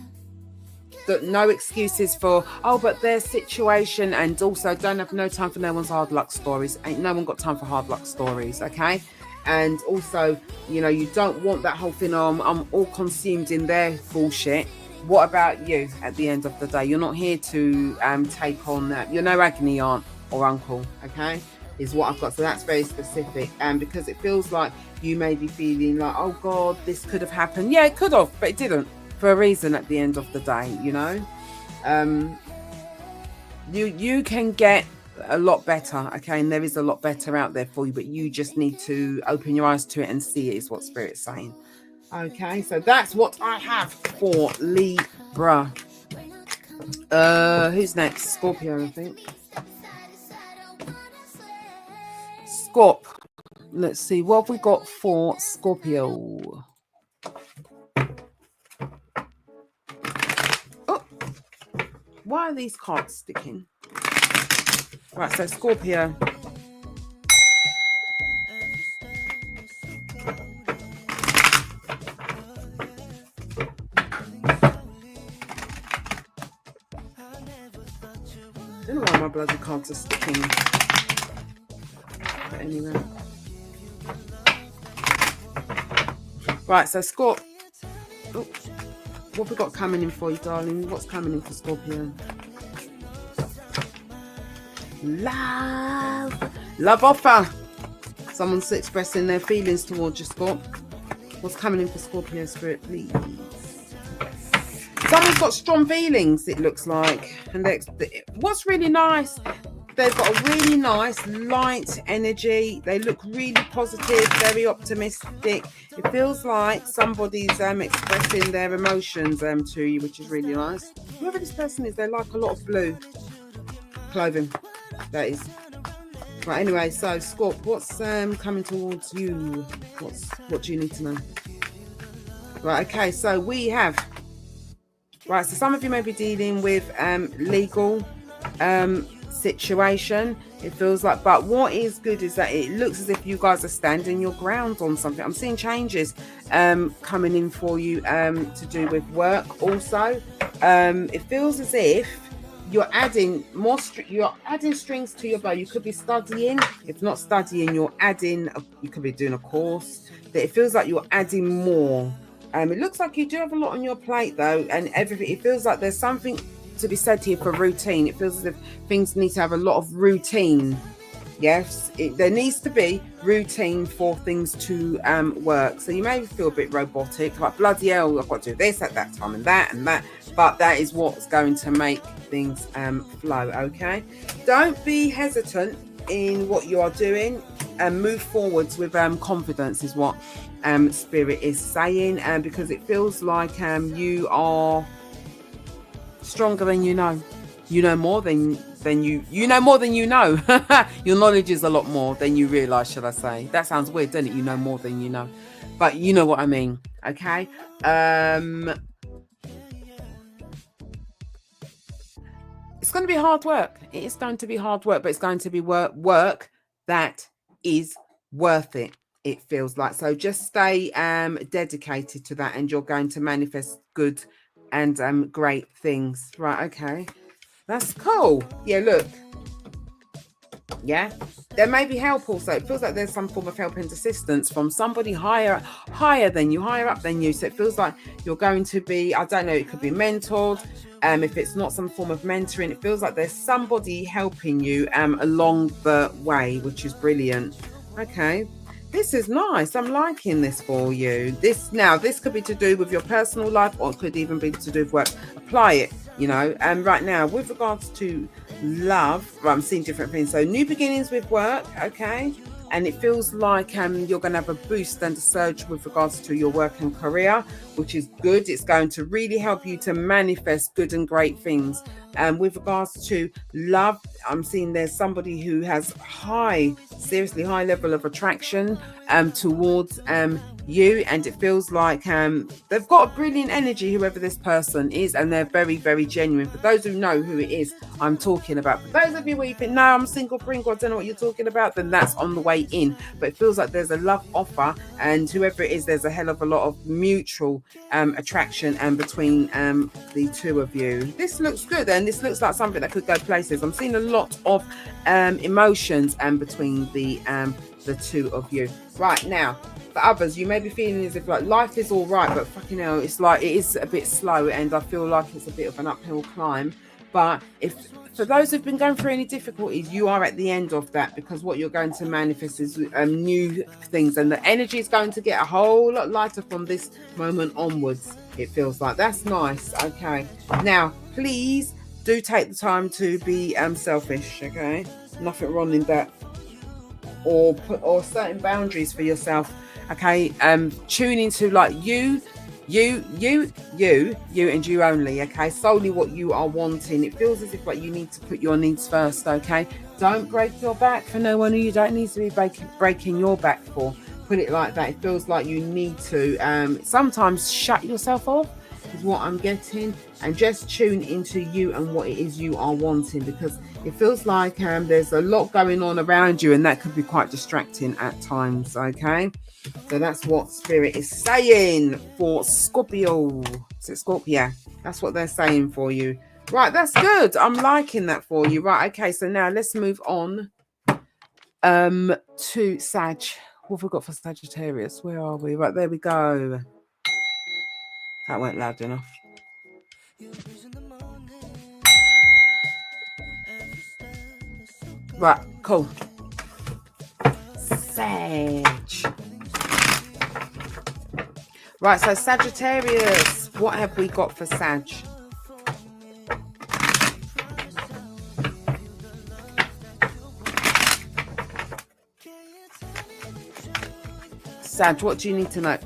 No excuses for, oh, but their situation, and also don't have no time for no one's hard luck stories. Ain't no one got time for hard luck stories, okay? And also, you know, you don't want that whole thing, I'm all consumed in their bullshit. What about you at the end of the day? You're not here to take on that. You're no agony aunt or uncle, okay? is what I've got. So that's very specific, and because it feels like you may be feeling like, oh God, this could have happened. Yeah, it could have, but it didn't, for a reason at the end of the day, you know. You can get a lot better, okay, and there is a lot better out there for you, but you just need to open your eyes to it and see it, is what Spirit's saying. Okay, so that's what I have for Libra. Who's next? Scorpio, I think. Scorp. Let's see, what have we got for Scorpio? Oh, why are these cards sticking? Right, so Scorpio. I don't know why my bloody cards are sticking. But anyway. Right, so Scorp. Oh, what have we got coming in for you, darling? What's coming in for Scorpio? Love offer. Someone's expressing their feelings towards you, Scorp. What's coming in for Scorpio, Spirit, please? Someone's got strong feelings, it looks like. And what's really nice, they've got a really nice light energy. They look really positive, very optimistic. It feels like somebody's expressing their emotions to you, which is really nice. Whoever this person is, they like a lot of blue clothing. That is. Right, anyway, so Scorp, what's coming towards you? What do you need to know? Right, okay, so we have... Right, so some of you may be dealing with legal situation, it feels like, but what is good is that it looks as if you guys are standing your ground on something. I'm seeing changes coming in for you to do with work also. It feels as if you're adding more you're adding strings to your bow. You could be studying. If not studying, you're adding you could be doing a course. That it feels like you're adding more. It looks like you do have a lot on your plate though, and everything. It feels like there's something to be said here for routine. It feels as if things need to have a lot of routine. Yes, there needs to be routine for things to work. So you may feel a bit robotic, like bloody hell, I've got to do this at that time and that. But that is what's going to make things flow. Okay, don't be hesitant in what you are doing, and move forwards with confidence is what Spirit is saying, because it feels like you are stronger than you know. You know more than you know more than you know. Your knowledge is a lot more than you realize, should I say. That sounds weird, doesn't it? You know more than you know, but you know what I mean. Okay. It's going to be hard work. It is going to be hard work, but it's going to be work that is worth it. It feels like. So just stay dedicated to that, and you're going to manifest good and great things. Right, okay. That's cool. Yeah, look. Yeah. There may be help also. It feels like there's some form of help and assistance from somebody higher than you, higher up than you. So it feels like you're going to be, I don't know, it could be mentored. If it's not some form of mentoring, it feels like there's somebody helping you along the way, which is brilliant. Okay. This is nice. I'm liking this for you. This could be to do with your personal life, or it could even be to do with work. Apply it, you know. And right now, with regards to love, well, I'm seeing different things. So new beginnings with work, okay. And it feels like you're going to have a boost and a surge with regards to your work and career, which is good. It's going to really help you to manifest good and great things. With regards to love, I'm seeing there's somebody who has seriously high level of attraction towards you, and it feels like they've got a brilliant energy, whoever this person is, and they're very, very genuine. For those who know who it is I'm talking about, for those of you where you think, no, I'm single Pringle, I don't know what you're talking about, then that's on the way in. But it feels like there's a love offer, and whoever it is, there's a hell of a lot of mutual attraction between the two of you. This looks good, and this looks like something that could go places. I'm seeing a lot of emotions between the two of you. Right now, for others, you may be feeling as if like life is all right, but fucking hell, it's like it is a bit slow, and I feel like it's a bit of an uphill climb. But if for those who've been going through any difficulties, you are at the end of that, because what you're going to manifest is new things, and the energy is going to get a whole lot lighter from this moment onwards. It feels like that's nice. Okay, now please do take the time to be selfish. Okay, nothing wrong in that, or certain boundaries for yourself. Okay, tune into like you and you only. Okay, solely what you are wanting. It feels as if like you need to put your needs first. Okay, don't break your back for no one who you don't need to be breaking your back for. Put it like that. It feels like you need to sometimes shut yourself off, is what I'm getting, and just tune into you and what it is you are wanting, because it feels like there's a lot going on around you, and that could be quite distracting at times. Okay, so that's what Spirit is saying for Scorpio. Is it Scorpio? That's what they're saying for you. Right, that's good. I'm liking that for you. Right, okay, so now let's move on to Sag. What have we got for Sagittarius? Where are we? Right, there we go. That weren't loud enough. Right, cool. Sag. Right, so Sagittarius, what have we got for Sag? Sag, what do you need to know?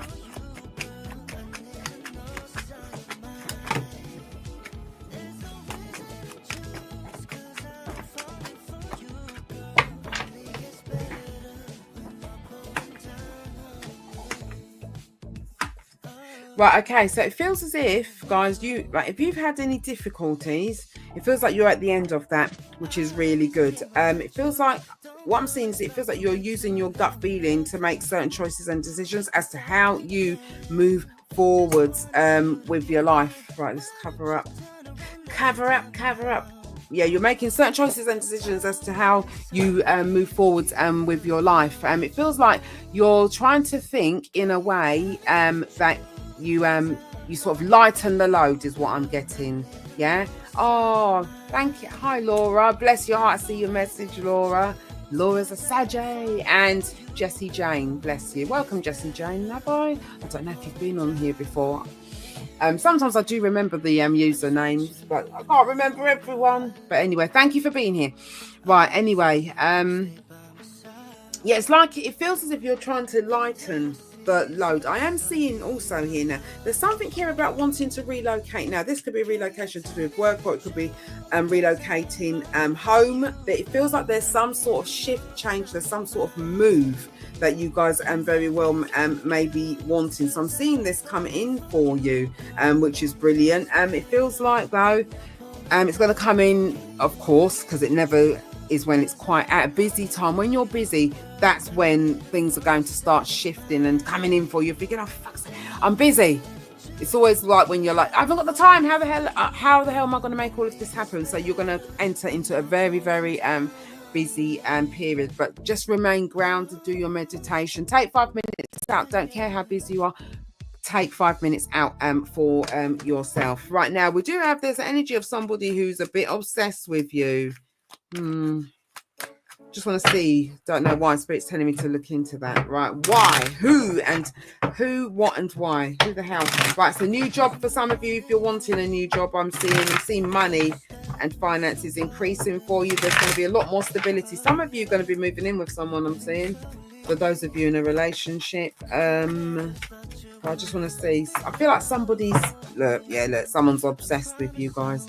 Right, okay, so it feels as if, guys, if you've had any difficulties, it feels like you're at the end of that, which is really good. It feels like, what I'm seeing is it feels like you're using your gut feeling to make certain choices and decisions as to how you move forwards with your life. Right, let's cover up. Yeah, you're making certain choices and decisions as to how you move forwards with your life. It feels like you're trying to think in a way that you sort of lighten the load, is what I'm getting. Yeah. Oh, thank you. Hi, Laura. Bless your heart. I see your message, Laura. Laura's a Sag, and Jessie Jane. Bless you. Welcome, Jessie Jane. Have I don't know if you've been on here before. Sometimes I do remember the usernames, but I can't remember everyone. But anyway, thank you for being here. Right. Anyway, yeah, it's like it feels as if you're trying to lighten the load. I am seeing also here now, there's something here about wanting to relocate. Now, this could be a relocation to do with work, or it could be relocating home. But it feels like there's some sort of shift, change, there's some sort of move that you guys very well may be wanting. So I'm seeing this come in for you, which is brilliant. It feels like, though, it's going to come in, of course, because it never is when it's quite at a busy time. When you're busy, that's when things are going to start shifting and coming in for you. Thinking, oh, fuck's sake, I'm busy. It's always like when you're like, I haven't got the time. How the hell am I going to make all of this happen? So you're going to enter into a very, very busy period. But just remain grounded, do your meditation. Take 5 minutes out. Don't care how busy you are. Take 5 minutes out for yourself. Right now, we do have this energy of somebody who's a bit obsessed with you. Just want to see, don't know why Spirit's telling me to look into that. Right, why, who, what and why, who the hell. Right, it's a new job for some of you. If you're wanting a new job, I'm seeing money and finances increasing for you. There's going to be a lot more stability. Some of you are going to be moving in with someone, I'm seeing, for those of you in a relationship. I just want to see, I feel like somebody's, look, someone's obsessed with you guys.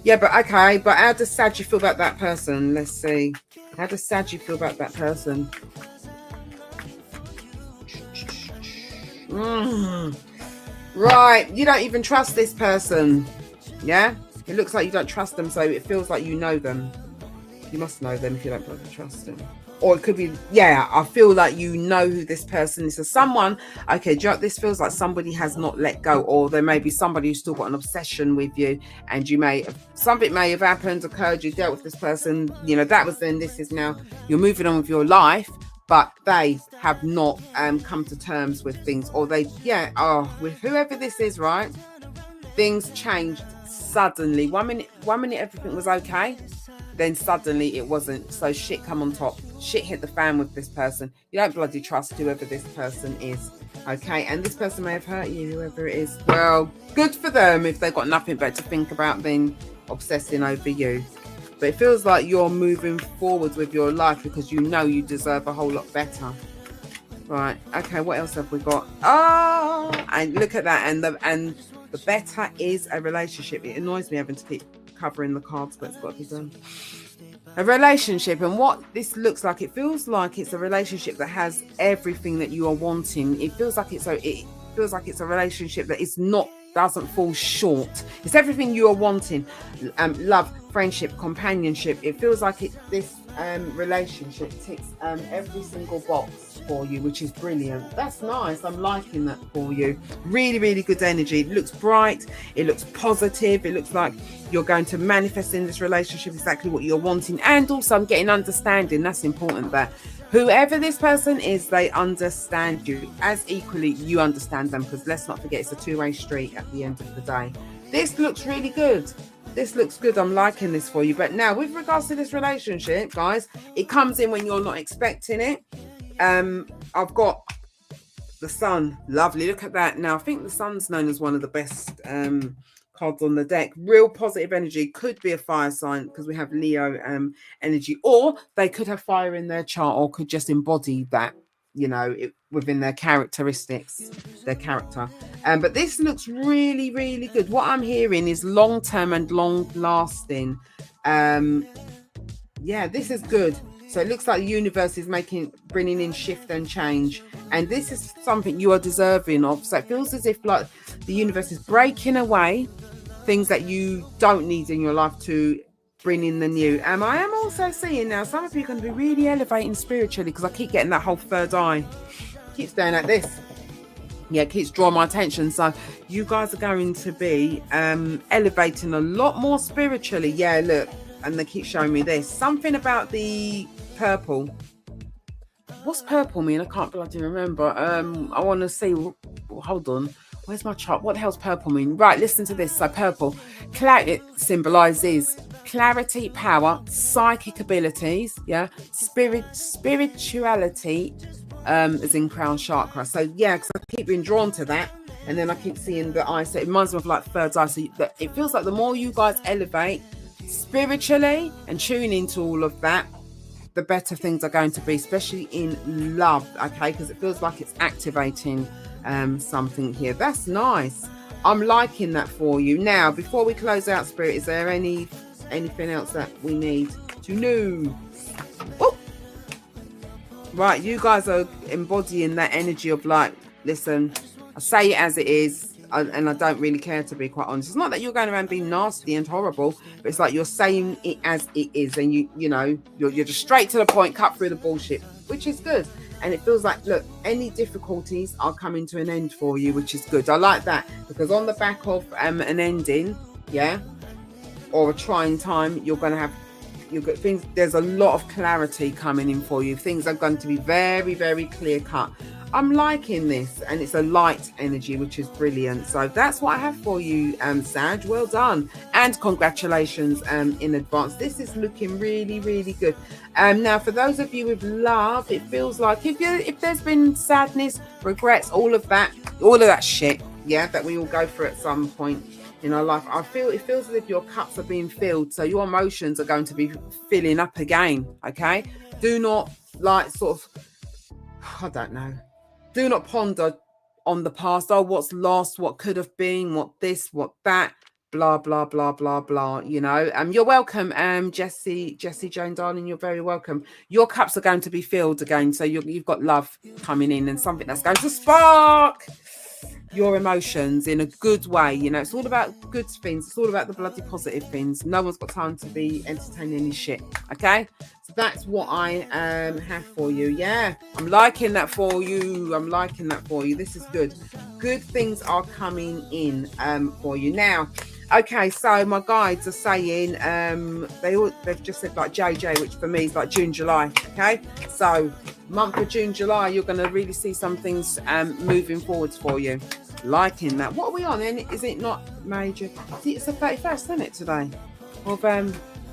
Yeah, but okay, but how does Sag feel about that person? Let's see. How does Sag feel about that person? Right, you don't even trust this person. Yeah? It looks like you don't trust them, so it feels like you know them. You must know them if you don't trust them. Or it could be, yeah, I feel like you know who this person is. So someone, okay, this feels like somebody has not let go, or there may be somebody who's still got an obsession with you, and something may have happened, occurred, you dealt with this person, that was then, this is now, you're moving on with your life, but they have not come to terms with things, or with whoever this is, right? Things changed suddenly, one minute everything was okay, then suddenly it wasn't. So shit come on top. Shit hit the fan with this person. You don't bloody trust whoever this person is. Okay, and this person may have hurt you, whoever it is. Well, good for them if they've got nothing better to think about than obsessing over you. But it feels like you're moving forwards with your life because you know you deserve a whole lot better. Right, okay, what else have we got? Oh, and look at that. And the better is a relationship. It annoys me having to keep covering the cards, but it's got to be done. A relationship, and what this looks like, it feels like it's a relationship that has everything that you are wanting. It feels like it's a relationship that is not, doesn't fall short. It's everything you are wanting. Love, friendship, companionship. It feels like this relationship ticks every single box for you, which is brilliant. That's nice. I'm liking that for you. Really, really good energy. It looks bright. It looks positive. It looks like you're going to manifest in this relationship exactly what you're wanting. And also I'm getting understanding. That's important, that whoever this person is, they understand you as equally you understand them, because let's not forget it's a two-way street at the end of the day. This looks really good. This looks good. I'm liking this for you. But now with regards to this relationship, guys, it comes in when you're not expecting it. I've got the sun. Lovely. Look at that. Now I think the sun's known as one of the best cards on the deck. Real positive energy. Could be a fire sign because we have Leo energy, or they could have fire in their chart, or could just embody that, you know, within their characteristics, their character. But this looks really, really good. What I'm hearing is long-term and long-lasting. Yeah, this is good. So it looks like the universe is bringing in shift and change. And this is something you are deserving of. So it feels as if like the universe is breaking away things that you don't need in your life to bring in the new. I am also seeing now some of you are going to be really elevating spiritually, because I keep getting that whole third eye. Keeps staring at this. Yeah, it keeps drawing my attention. So you guys are going to be elevating a lot more spiritually. Yeah, look. And they keep showing me this. Something about the purple. What's purple mean? I can't bloody remember. I want to see. Hold on. Where's my chart? What the hell's purple mean? Right, listen to this. So purple. It symbolizes clarity, power, psychic abilities. Yeah. Spirituality. Is in crown chakra. So yeah, because I keep being drawn to that. And then I keep seeing the eye. So it reminds me of like third eye. So it feels like the more you guys elevate spiritually and tune into all of that, the better things are going to be, especially in love. Okay, because it feels like it's activating something here. That's nice. I'm liking that for you. Now before we close out, Spirit, is there anything else that we need to know? Oh, right, you guys are embodying that energy of like, listen, I say it as it is. And I don't really care, to be quite honest. It's not that you're going around being nasty and horrible, but it's like you're saying it as it is, and you're just straight to the point, cut through the bullshit, which is good. And it feels like, look, any difficulties are coming to an end for you, which is good. I like that, because on the back of an ending, yeah, or a trying time, you've got things. There's a lot of clarity coming in for you. Things are going to be very, very clear cut. I'm liking this, and it's a light energy, which is brilliant. So that's what I have for you, Sag. Well done, and congratulations in advance. This is looking really, really good. Now, for those of you with love, it feels like if there's been sadness, regrets, all of that shit, yeah, that we all go through at some point in our life. It feels as if your cups are being filled, so your emotions are going to be filling up again. Okay, do not I don't know. Do not ponder on the past. Oh, what's lost? What could have been? What this? What that? Blah blah blah blah blah. You know. You're welcome, Jessie Joan, darling. You're very welcome. Your cups are going to be filled again. So you've got love coming in, and something that's going to spark your emotions in a good way. You know, it's all about good things. It's all about the bloody positive things. No one's got time to be entertaining any shit. Okay, so that's what I have for you. Yeah, I'm liking that for you. This is good. Good things are coming in for you now. Okay, so my guides are saying they've just said like JJ, which for me is like June, July. Okay, so month of June, July, you're going to really see some things moving forwards for you. Liking that. What are we on then? Is it not major? See, it's the 31st, isn't it, today? Of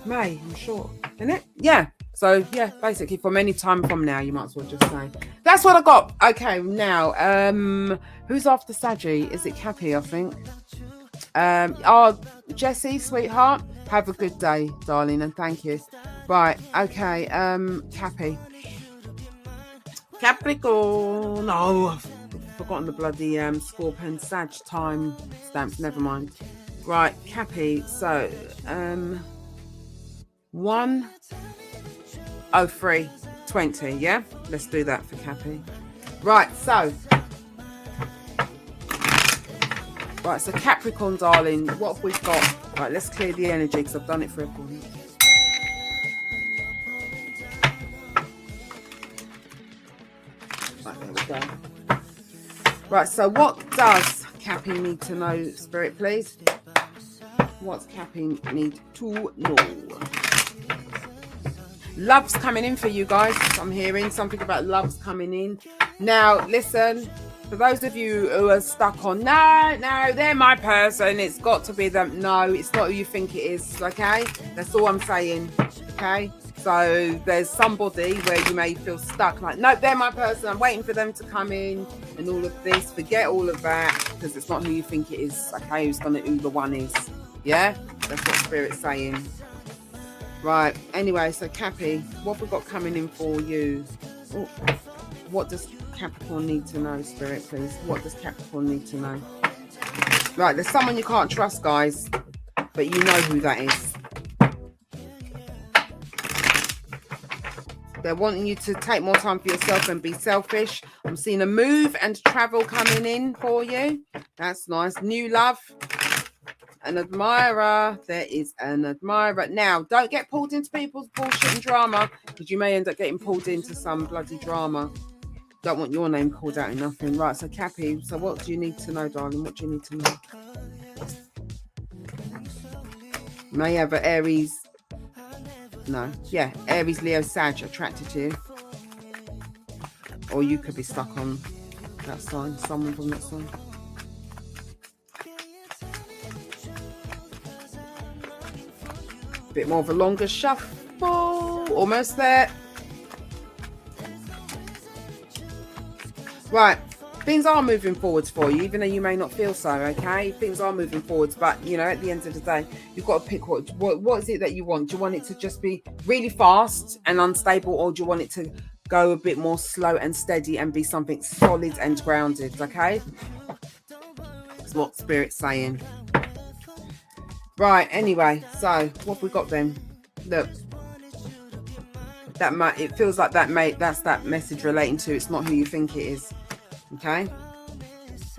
May, I'm sure. Isn't it? Yeah. So yeah, basically from any time from now, you might as well just say. That's what I got. Okay, now, who's after Saggy? Is it Cappy, I think? Jessie, sweetheart, have a good day, darling, and thank you. Right, okay, Cappy. Capricorn. Oh, I've forgotten the bloody Scorpio and Sag time stamps. Never mind. Right, Cappy. So, 1:03:20. Yeah, let's do that for Cappy. Right, so Capricorn, darling. What have we got? Right, let's clear the energy because I've done it for everyone. Right, there we go. Right, so what does Cappy need to know, Spirit, please? What's Cappy need to know? Love's coming in for you guys. I'm hearing something about love's coming in. Now, listen, for those of you who are stuck on, no, they're my person. It's got to be them. No, it's not who you think it is, okay? That's all I'm saying, okay? So there's somebody where you may feel stuck, like, no, they're my person. I'm waiting for them to come in and all of this. Forget all of that because it's not who you think it is, okay? Who the one is, yeah? That's what Spirit's saying. Right, anyway, so Cappy, what have we got coming in for you? Oh, what does Capricorn need to know, Spirit, please? What does Capricorn need to know? Right, there's someone you can't trust, guys, but you know who that is. They're wanting you to take more time for yourself and be selfish. I'm seeing a move and travel coming in for you. That's nice. New love. An admirer. There is an admirer. Now, don't get pulled into people's bullshit and drama because you may end up getting pulled into some bloody drama. Don't want your name called out in nothing. Right, so Cappy, so what do you need to know, darling? What do you need to know? You may have an Aries. No, yeah, Aries, Leo, Sag attracted to you. Or you could be stuck on that sign, someone from that sign. Bit more of a longer shuffle. Almost there. Right. Things are moving forwards for you, even though you may not feel so, okay? Things are moving forwards, but, you know, at the end of the day, you've got to pick what is it that you want? Do you want it to just be really fast and unstable, or do you want it to go a bit more slow and steady and be something solid and grounded, okay? That's what Spirit's saying. Right, anyway, so what have we got then? Look, it feels like that's that message relating to it's not who you think it is, okay?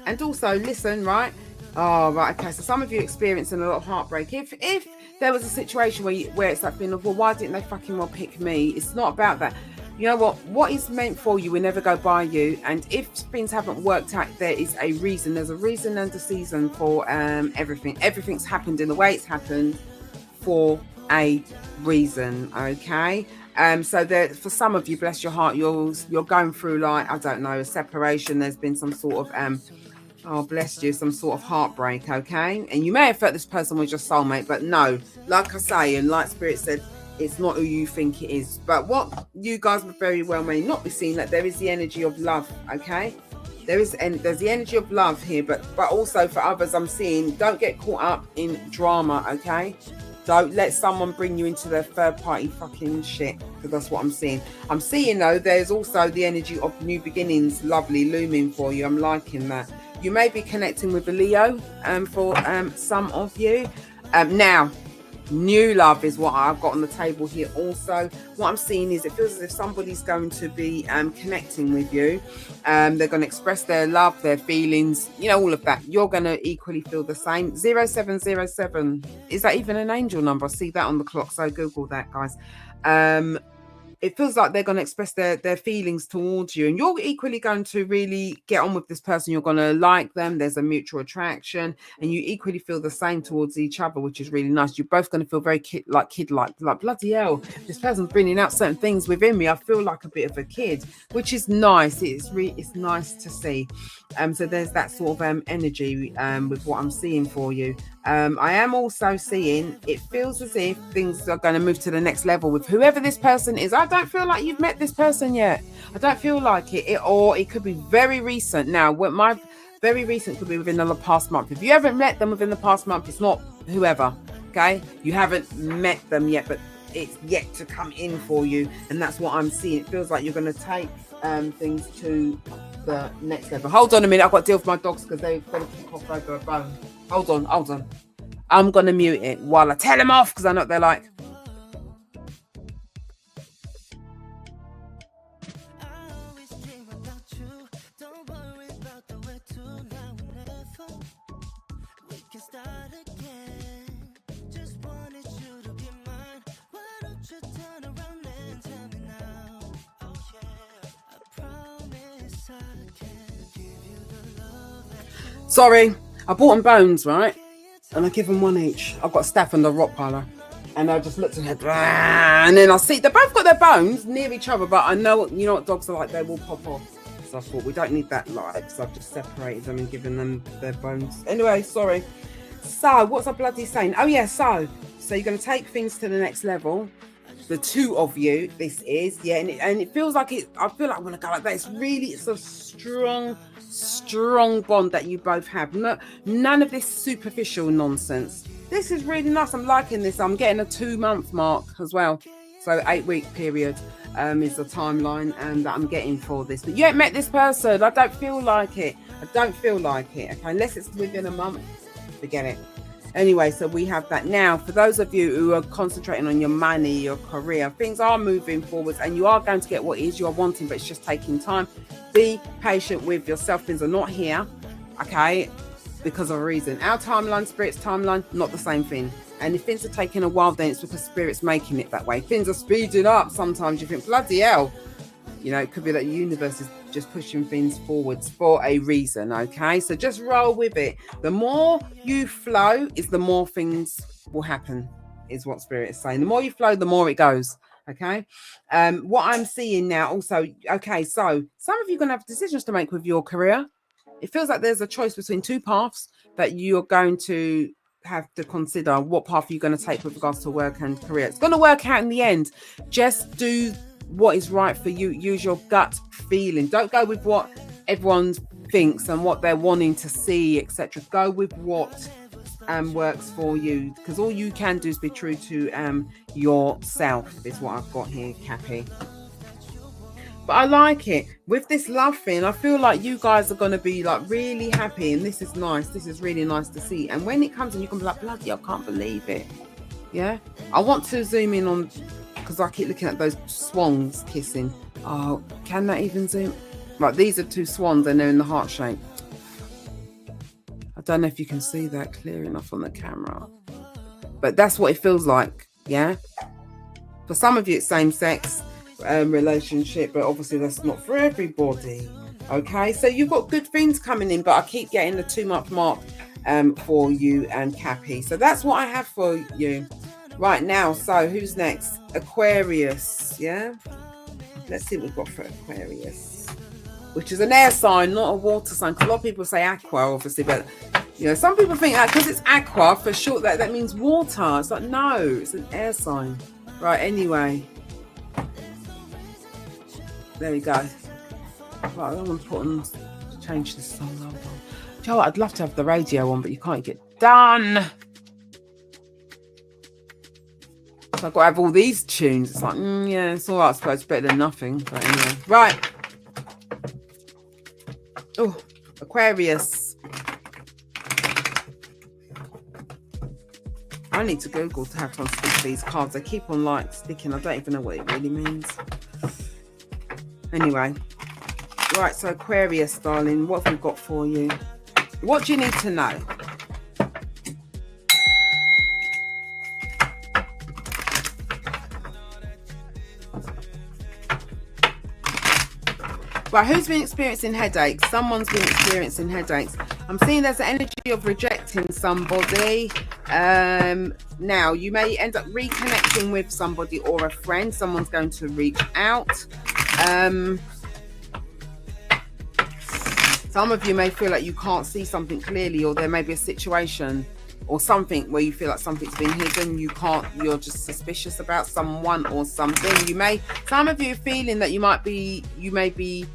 And also, listen, right? Oh, right, okay, so some of you experiencing a lot of heartbreak. If there was a situation where it's that feeling of, well, why didn't they fucking well pick me? It's not about that. You know what is meant for you will never go by you, and if things haven't worked out, there is a reason. There's a reason and a season for everything. Everything's happened in the way it's happened for a reason, okay? So there, for some of you, bless your heart, you're going through, like, I don't know, a separation. There's been some sort of oh, bless you, some sort of heartbreak, okay? And you may have felt this person was your soulmate, but no, like I say, and like Spirit said, it's not who you think it is. But what you guys very well may not be seeing, that there is the energy of love, okay? There's the energy of love here, but also for others, I'm seeing, don't get caught up in drama, okay? Don't let someone bring you into their third party fucking shit, because that's what I'm seeing. I'm seeing, though, there's also the energy of new beginnings, lovely, looming for you. I'm liking that. You may be connecting with a Leo for some of you. Now, new love is what I've got on the table here also. What I'm seeing is it feels as if somebody's going to be connecting with you. They're going to express their love, their feelings, you know, all of that. You're going to equally feel the same. 0707. Is that even an angel number? I see that on the clock, so Google that, guys. it feels like they're going to express their feelings towards you, and you're equally going to really get on with this person. You're going to like them. There's a mutual attraction, and you equally feel the same towards each other, which is really nice. You're both going to feel very kid-like, like bloody hell, this person's bringing out certain things within me. I feel like a bit of a kid, which is nice. It's nice to see. So there's that sort of energy with what I'm seeing for you. I am also seeing, it feels as if things are going to move to the next level with whoever this person is. I don't feel like you've met this person yet. I don't feel like it. Or it could be very recent. Now, what my very recent could be within the past month. If you haven't met them within the past month, it's not whoever, okay? You haven't met them yet, but it's yet to come in for you. And that's what I'm seeing. It feels like you're going to take things to the next level. Hold on a minute. I've got to deal with my dogs because they've got to kick off over a bone. Hold on. I'm going to mute it while I tell them off because I know what they're like. Sorry, I bought them bones, right? And I give them one each. I've got Steph and the Rottweiler. And I just looked at her, and then I see they both got their bones near each other, but I know, you know what dogs are like, they will pop off. So I thought, we don't need that live, so I've just separated them and given them their bones. Anyway, sorry. So, what's I bloody saying? Oh yeah, so you're going to take things to the next level. The two of you, this is, yeah, and it feels like I feel like when I go like that, it's a strong bond that you both have. None of this superficial nonsense. This is really nice. I'm liking this. I'm getting a 2-month mark as well. So 8-week period is the timeline and that I'm getting for this. But you ain't met this person. I don't feel like it. Okay, unless it's within a month, forget it. Anyway, so we have that. Now, for those of you who are concentrating on your money, your career, things are moving forwards and you are going to get what it is you're wanting, but it's just taking time. Be patient with yourself. Things are not here, okay, because of a reason. Our timeline, Spirit's timeline, not the same thing. And if things are taking a while, then it's because Spirit's making it that way. Things are speeding up. Sometimes you think, bloody hell. You know, it could be that the universe is just pushing things forwards for a reason, okay? So just roll with it. The more you flow is the more things will happen, is what Spirit is saying. The more you flow, the more it goes, okay? What I'm seeing now also, okay, so some of you are going to have decisions to make with your career. It feels like there's a choice between two paths that you're going to have to consider. What path you're going to take with regards to work and career. It's going to work out in the end. Just do what is right for you. Use your gut feeling. Don't go with what everyone thinks and what they're wanting to see, etc. Go with what works for you, because all you can do is be true to yourself, is what I've got here, Cappy. But I like it. With this love thing, I feel like you guys are going to be like really happy, and this is nice. This is really nice to see. And when it comes in, you can be like, bloody, I can't believe it. Yeah, I want to zoom in on, because I keep looking at those swans kissing. Oh, can that even zoom? Right, these are two swans and they're in the heart shape. I don't know if you can see that clear enough on the camera, but that's what it feels like, yeah? For some of you, it's same-sex relationship, but obviously that's not for everybody, okay? So you've got good things coming in, but I keep getting the 2-month mark for you and Cappy. So that's what I have for you right now. So who's next? Aquarius, yeah? Let's see what we've got for Aquarius, which is an air sign, not a water sign. Because a lot of people say aqua, obviously, but you know, some people think that because it's aqua for short, that means water. It's like, no, it's an air sign. Right, anyway. There we go. Right, I don't want to put on, change this song. Hold on. Do you know what? I'd love to have the radio on, but you can't get done. So I've got to have all these tunes. It's like, yeah, it's all right, I suppose. It's better than nothing. But anyway. Right. Oh, Aquarius. I need to Google to have to unstick these cards. They keep on like sticking. I don't even know what it really means. Anyway. Right, so Aquarius, darling, what have we got for you? What do you need to know? Right, who's been experiencing headaches? Someone's been experiencing headaches. I'm seeing there's an energy of rejecting somebody. Now, you may end up reconnecting with somebody or a friend. Someone's going to reach out. Some of you may feel like you can't see something clearly, or there may be a situation or something where you feel like something's been hidden. You're just suspicious about someone or something. Some of you are feeling that you may be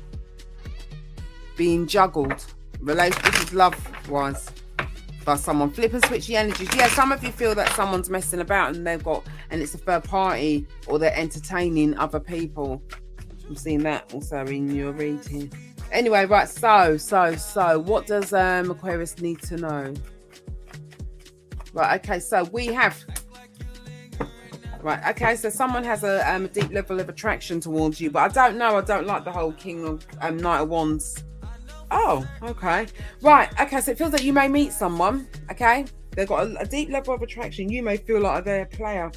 being juggled, relationships, love-wise, by someone. Flip and switch the energies. Yeah, some of you feel that someone's messing about and it's a third party, or they're entertaining other people. I'm seeing that also in your reading. Anyway, right, so what does Aquarius need to know? Right, okay, so we have... Right, okay, so someone has a deep level of attraction towards you, but I don't know, I don't like the whole King of Knight of Wands. Oh, okay. Right, okay, so it feels like you may meet someone, okay? They've got a deep level of attraction. You may feel like they're a player,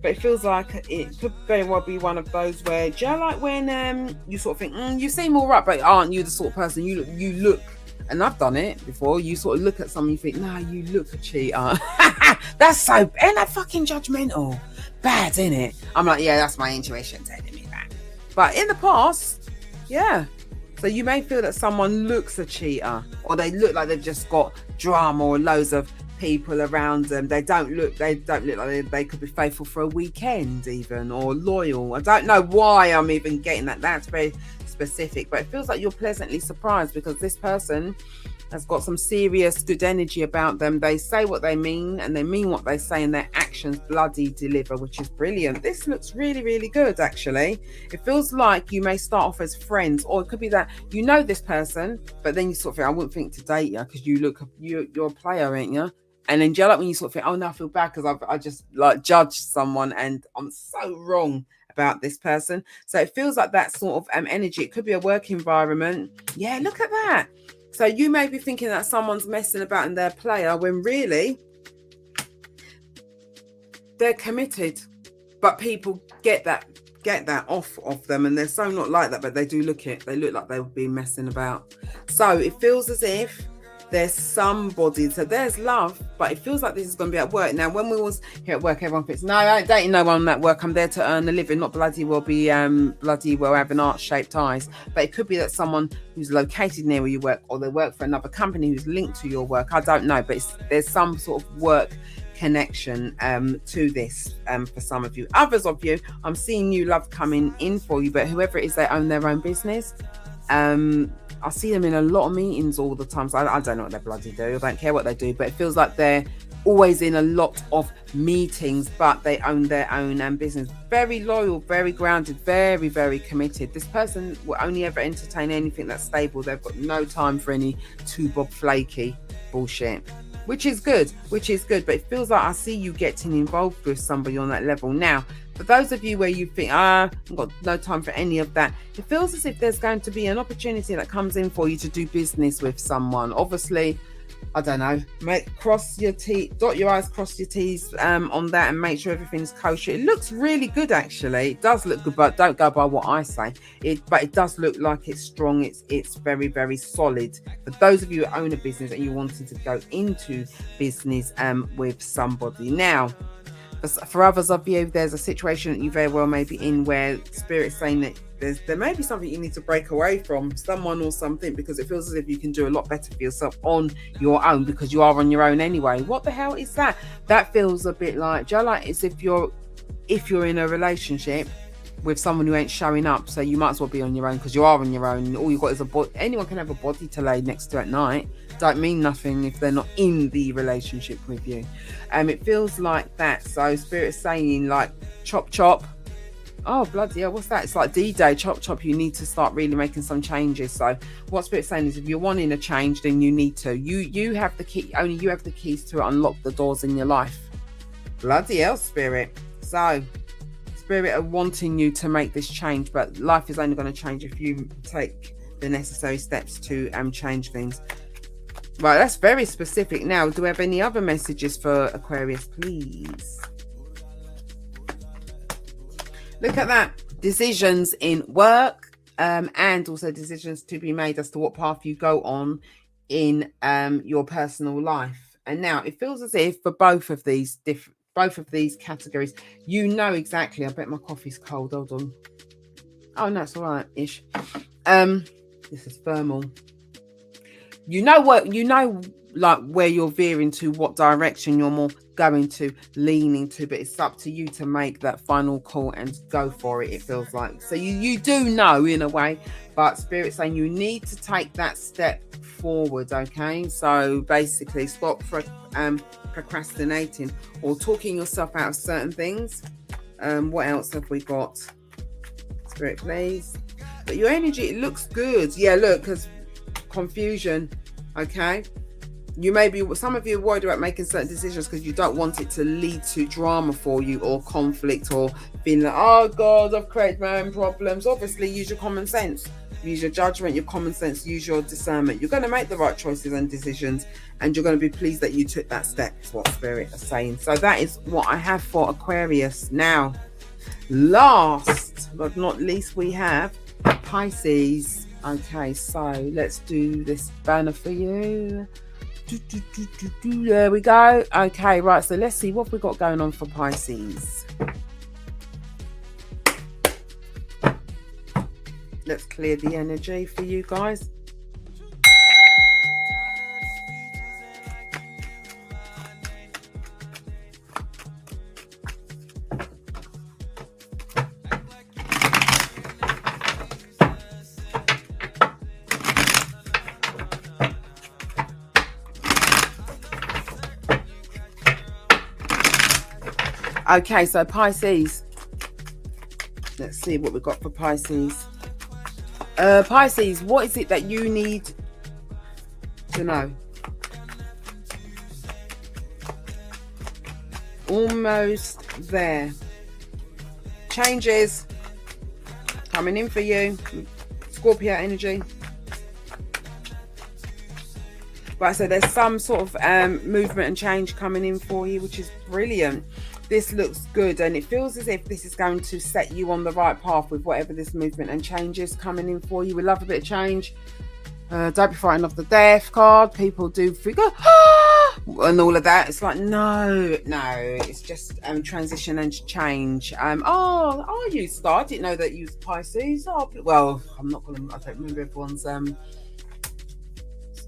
but it feels like it could very well be one of those where, do you know, like when you sort of think, you seem all right, but aren't you the sort of person you look, and I've done it before, you sort of look at someone, you think, no, you look a cheater. That's so, ain't that fucking judgmental? Bad, isn't it? I'm like, yeah, that's my intuition telling me that. But in the past, yeah. So you may feel that someone looks a cheater, or they look like they've just got drama or loads of people around them. They don't look like they could be faithful for a weekend even, or loyal. I don't know why I'm even getting that. That's very specific, but it feels like you're pleasantly surprised because this person has got some serious good energy about them. They say what they mean, and they mean what they say, and their actions bloody deliver, which is brilliant. This looks really, really good, actually. It feels like you may start off as friends, or it could be that you know this person, but then you sort of think, I wouldn't think to date you because you're a player, ain't you? And then like when you sort of think, oh no, I feel bad because I just like judged someone and I'm so wrong about this person. So it feels like that sort of energy. It could be a work environment. Yeah, look at that. So you may be thinking that someone's messing about and they're a player when really they're committed. But people get that off of them, and they're so not like that, but they do look it. They look like they would be messing about. So it feels as if there's somebody, so there's love, but it feels like this is going to be at work. Now, when we was here at work, everyone thinks, no, I ain't dating no one at work. I'm there to earn a living, not bloody well having art-shaped eyes. But it could be that someone who's located near where you work, or they work for another company who's linked to your work. I don't know, but there's some sort of work connection to this for some of you. Others of you, I'm seeing new love coming in for you, but whoever it is, they own their own business. I see them in a lot of meetings all the time. So I don't know what they bloody do. I don't care what they do, but it feels like they're always in a lot of meetings, but they own their own business. Very loyal, very grounded, very, very committed. This person will only ever entertain anything that's stable. They've got no time for any two-bob flaky bullshit, which is good. But it feels like I see you getting involved with somebody on that level. Now, for those of you where you think, I've got no time for any of that, it feels as if there's going to be an opportunity that comes in for you to do business with someone. Obviously, I don't know, cross your T's, dot your I's, cross your T's on that, and make sure everything's kosher. It looks really good, actually. It does look good, but don't go by what I say. But it does look like it's strong. It's very, very solid. For those of you who own a business and you wanted to go into business with somebody. Now, for others of you, there's a situation that you very well may be in where Spirit's saying that there may be something you need to break away from, someone or something, because it feels as if you can do a lot better for yourself on your own, because you are on your own anyway. What the hell is that? That feels a bit like, do you know, like as if you're in a relationship with someone who ain't showing up, so you might as well be on your own because you are on your own. All you've got is a body. Anyone can have a body to lay next to at night. Don't mean nothing if they're not in the relationship with you. It feels like that. So Spirit's saying, like, chop chop. Oh, bloody hell, what's that? It's like D-Day, chop chop. You need to start really making some changes. So what Spirit's saying is, if you're wanting a change, then you need to. You have the key. Only you have the keys to unlock the doors in your life. Bloody hell, Spirit. So Spirit are wanting you to make this change, but life is only going to change if you take the necessary steps to change things. Right, that's very specific. Now, do we have any other messages for Aquarius, please? Look at that. Decisions in work, and also decisions to be made as to what path you go on in your personal life. And now it feels as if for both of these categories, you know exactly. I bet my coffee's cold. Hold on. Oh no, it's all right ish. This is thermal. You know what, like where you're veering to, what direction you're more going to, leaning to, but it's up to you to make that final call and go for it, it feels like. So you do know in a way, but Spirit's saying you need to take that step forward, okay? So basically stop procrastinating or talking yourself out of certain things. What else have we got? Spirit, please. But your energy, it looks good. Yeah, look, because confusion, okay? You may be, some of you are worried about making certain decisions because you don't want it to lead to drama for you or conflict or feeling like, oh God, I've created my own problems. Obviously, use your common sense, use your judgment, your common sense, use your discernment. You're going to make the right choices and decisions, and you're going to be pleased that you took that step, is what Spirit is saying. So that is what I have for Aquarius. Now, last but not least, we have Pisces. Okay, so let's do this banner for you. There we go. Okay, right, so let's see what we've got going on for Pisces. Let's clear the energy for you guys. Okay, so Pisces. Let's see what we've got for Pisces. Pisces, what is it that you need to know? Almost there. Changes coming in for you. Scorpio energy. Right, so there's some sort of movement and change coming in for you, which is brilliant. This looks good, and it feels as if this is going to set you on the right path with whatever this movement and change is coming in for you. We love a bit of change. Don't be frightened of the death card. People do figure and all of that. It's like no, it's just transition and change. Oh, you Star? I didn't know that you was Pisces. Oh, well, I don't remember everyone's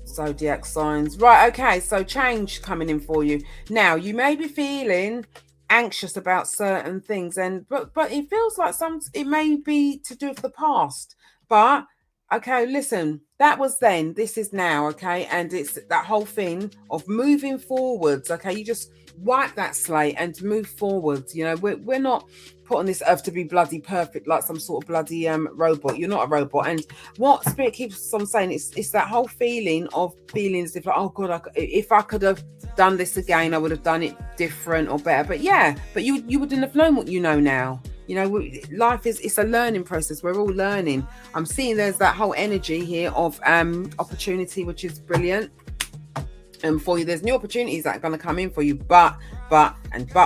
zodiac signs. Right, okay, so change coming in for you. Now, you may be feeling anxious about certain things, but it feels like it may be to do with the past, but okay, listen, that was then, this is now, okay? And it's that whole thing of moving forwards, okay? You just wipe that slate and move forwards. You know, we're not put on this earth to be bloody perfect like some sort of bloody robot. You're not a robot. And what Spirit keeps on saying, it's that whole feeling of feelings like, oh God, if I could have done this again, I would have done it different or better. But yeah, but you wouldn't have known what you know now. You know, life it's a learning process. We're all learning. I'm seeing there's that whole energy here of opportunity, which is brilliant. And for you, there's new opportunities that are going to come in for you, but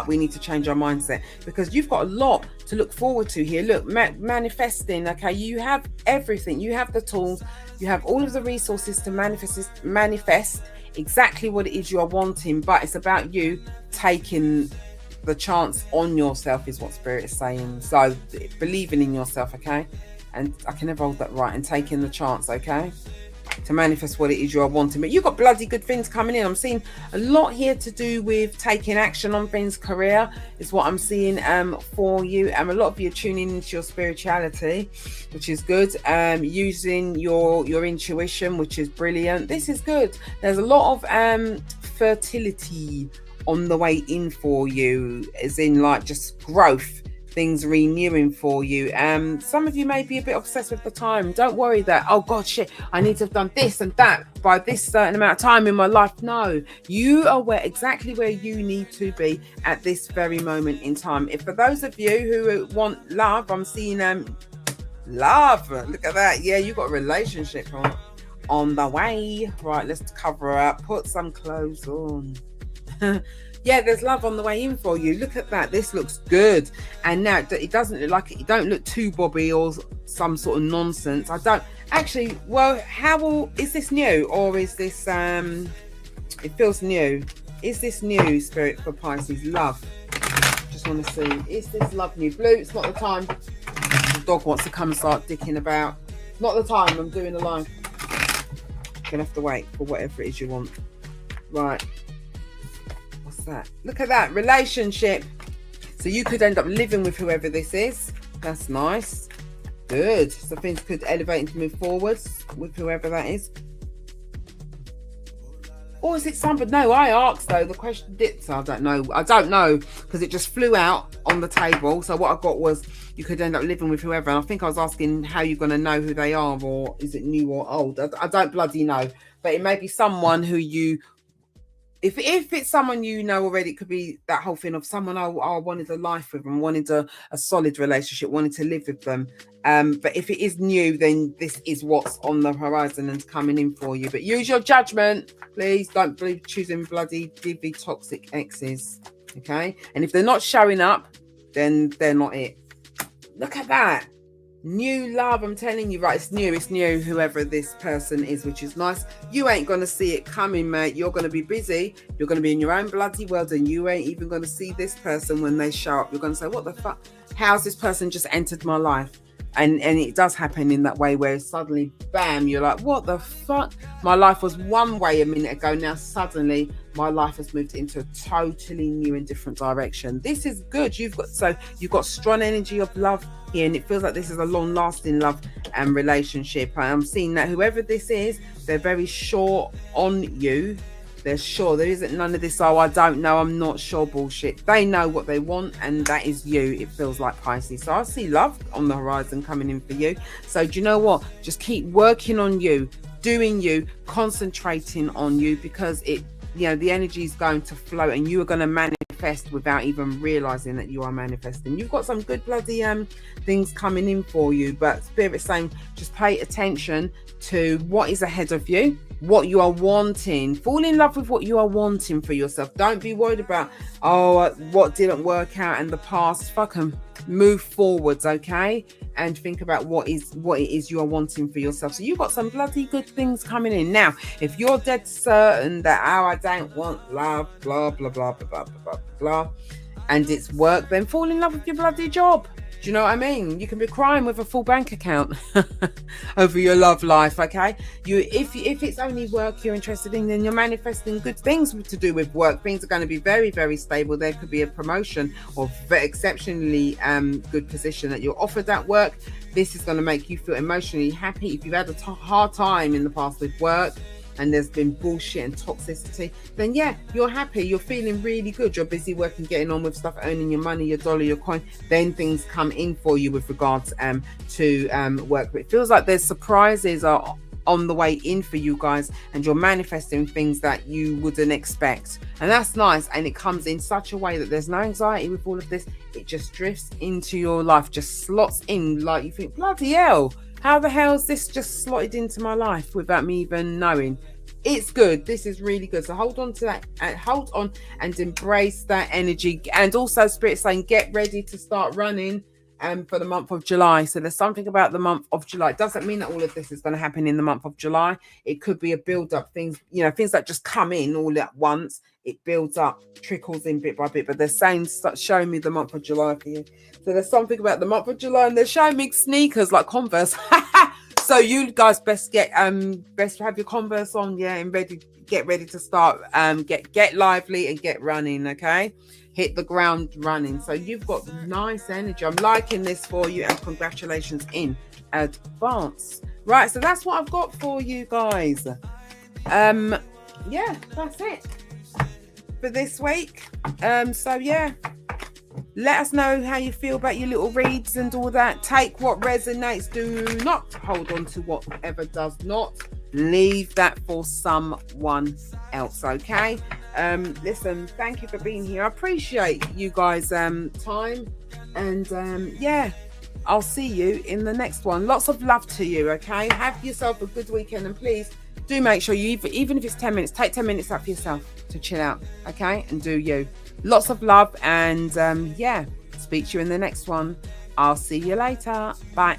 we need to change our mindset, because you've got a lot to look forward to here. Look, manifesting, okay, you have everything. You have the tools, you have all of the resources to manifest exactly what it is you are wanting, but it's about you taking the chance on yourself, is what Spirit is saying. So believing in yourself, okay, and I can never hold that right, and taking the chance, okay, to manifest what it is you are wanting. But you've got bloody good things coming in. I'm seeing a lot here to do with taking action on things. Career is what I'm seeing for you. A lot of you are tuning into your spirituality, which is good. Using your intuition, which is brilliant. This is good. There's a lot of fertility on the way in for you, as in like just growth, things renewing for you. Some of you may be a bit obsessed with the time. Don't worry that, oh God, shit, I need to have done this and that by this certain amount of time in my life. No, you are exactly where you need to be at this very moment in time. If for those of you who want love, I'm seeing love. Look at that. Yeah, you got a relationship on the way. Right, let's cover up, put some clothes on. Yeah, there's love on the way in for you. Look at that. This looks good. And now it doesn't look like it. You don't look too bobby or some sort of nonsense. I don't actually. Well, is this new, or is this it feels new? Is this new, Spirit, for Pisces? Love. Just want to see, is this love new? Blue, it's not the time. The dog wants to come and start dicking about. Not the time. I'm doing a live. Gonna have to wait for whatever it is you want. Right. What's that? Look at that. Relationship. So you could end up living with whoever this is. That's nice. Good. So things could elevate and move forwards with whoever that is. Or is it somebody? No, I asked though. The question did. So I don't know. I don't know because it just flew out on the table. So what I got was you could end up living with whoever. And I think I was asking how you're going to know who they are, or is it new or old? I don't bloody know. But it may be someone who you, if it's someone you know already, it could be that whole thing of someone I wanted a life with and wanted a solid relationship, wanted to live with them. But if it is new, then this is what's on the horizon and coming in for you. But use your judgment, please. Don't be choosing bloody divvy toxic exes, okay? And if they're not showing up, then they're not it. Look at that. New love, I'm telling you, right? It's new, whoever this person is, which is nice. You ain't gonna see it coming, mate. You're gonna be busy. You're gonna be in your own bloody world, and you ain't even gonna see this person when they show up. You're gonna say, what the fuck? How's this person just entered my life? And it does happen in that way where suddenly, bam, you're like, what the fuck? My life was one way a minute ago. Now suddenly my life has moved into a totally new and different direction. This is good. You've got strong energy of love here, and it feels like this is a long-lasting love and relationship. I'm seeing that whoever this is, they're very sure on you. They're sure. There isn't none of this, oh, I don't know, I'm not sure bullshit. They know what they want, and that is you. It feels like Pisces. So I see love on the horizon coming in for you. So do you know what? Just keep working on you, doing you, concentrating on you, because it, you know, the energy is going to flow and you are going to manifest without even realizing that you are manifesting. You've got some good bloody things coming in for you, but Spirit's saying just pay attention to what is ahead of you, what you are wanting. Fall in love with what you are wanting for yourself. Don't be worried about, oh, what didn't work out in the past. Fuck 'em. Move forwards, okay? And think about what it is you are wanting for yourself. So you've got some bloody good things coming in. Now, if you're dead certain that, oh, I don't want love, blah, blah, blah, blah, blah, blah, blah, and it's work, then fall in love with your bloody job. Do you know what I mean? You can be crying with a full bank account over your love life, okay? If it's only work you're interested in, then you're manifesting good things to do with work. Things are going to be very, very stable. There could be a promotion or exceptionally good position that you're offered at work. This is going to make you feel emotionally happy. If you've had a hard time in the past with work, and there's been bullshit and toxicity, then yeah, you're happy, you're feeling really good, you're busy working, getting on with stuff, earning your money, your dollar, your coin, then things come in for you with regards to work. But it feels like there's surprises are on the way in for you guys, and you're manifesting things that you wouldn't expect, and that's nice. And it comes in such a way that there's no anxiety with all of this. It just drifts into your life, just slots in, like you think, bloody hell, how the hell's this just slotted into my life without me even knowing? It's good. This is really good. So hold on to that, and hold on and embrace that energy. And also Spirit saying get ready to start running for the month of July. So there's something about the month of July. It doesn't mean that all of this is going to happen in the month of July. It could be a build up, things, you know, things that just come in all at once. It builds up, trickles in bit by bit. But they're saying, showing me the month of July for you. So there's something about the month of July, and they're showing me sneakers like Converse. So you guys best have your Converse on, yeah, and get ready to start. Get lively and get running, okay? Hit the ground running. So you've got nice energy. I'm liking this for you, and congratulations in advance. Right, so that's what I've got for you guys. Yeah, that's it for this week. So yeah, let us know how you feel about your little reads and all that. Take what resonates. Do not hold on to whatever does not. Leave that for someone else, okay? Listen, thank you for being here. I appreciate you guys' time, and yeah, I'll see you in the next one. Lots of love to you, okay? Have yourself a good weekend, and please do make sure you, even if it's 10 minutes, take 10 minutes out for yourself to chill out, okay? And do you. Lots of love, and yeah, speak to you in the next one. I'll see you later. Bye.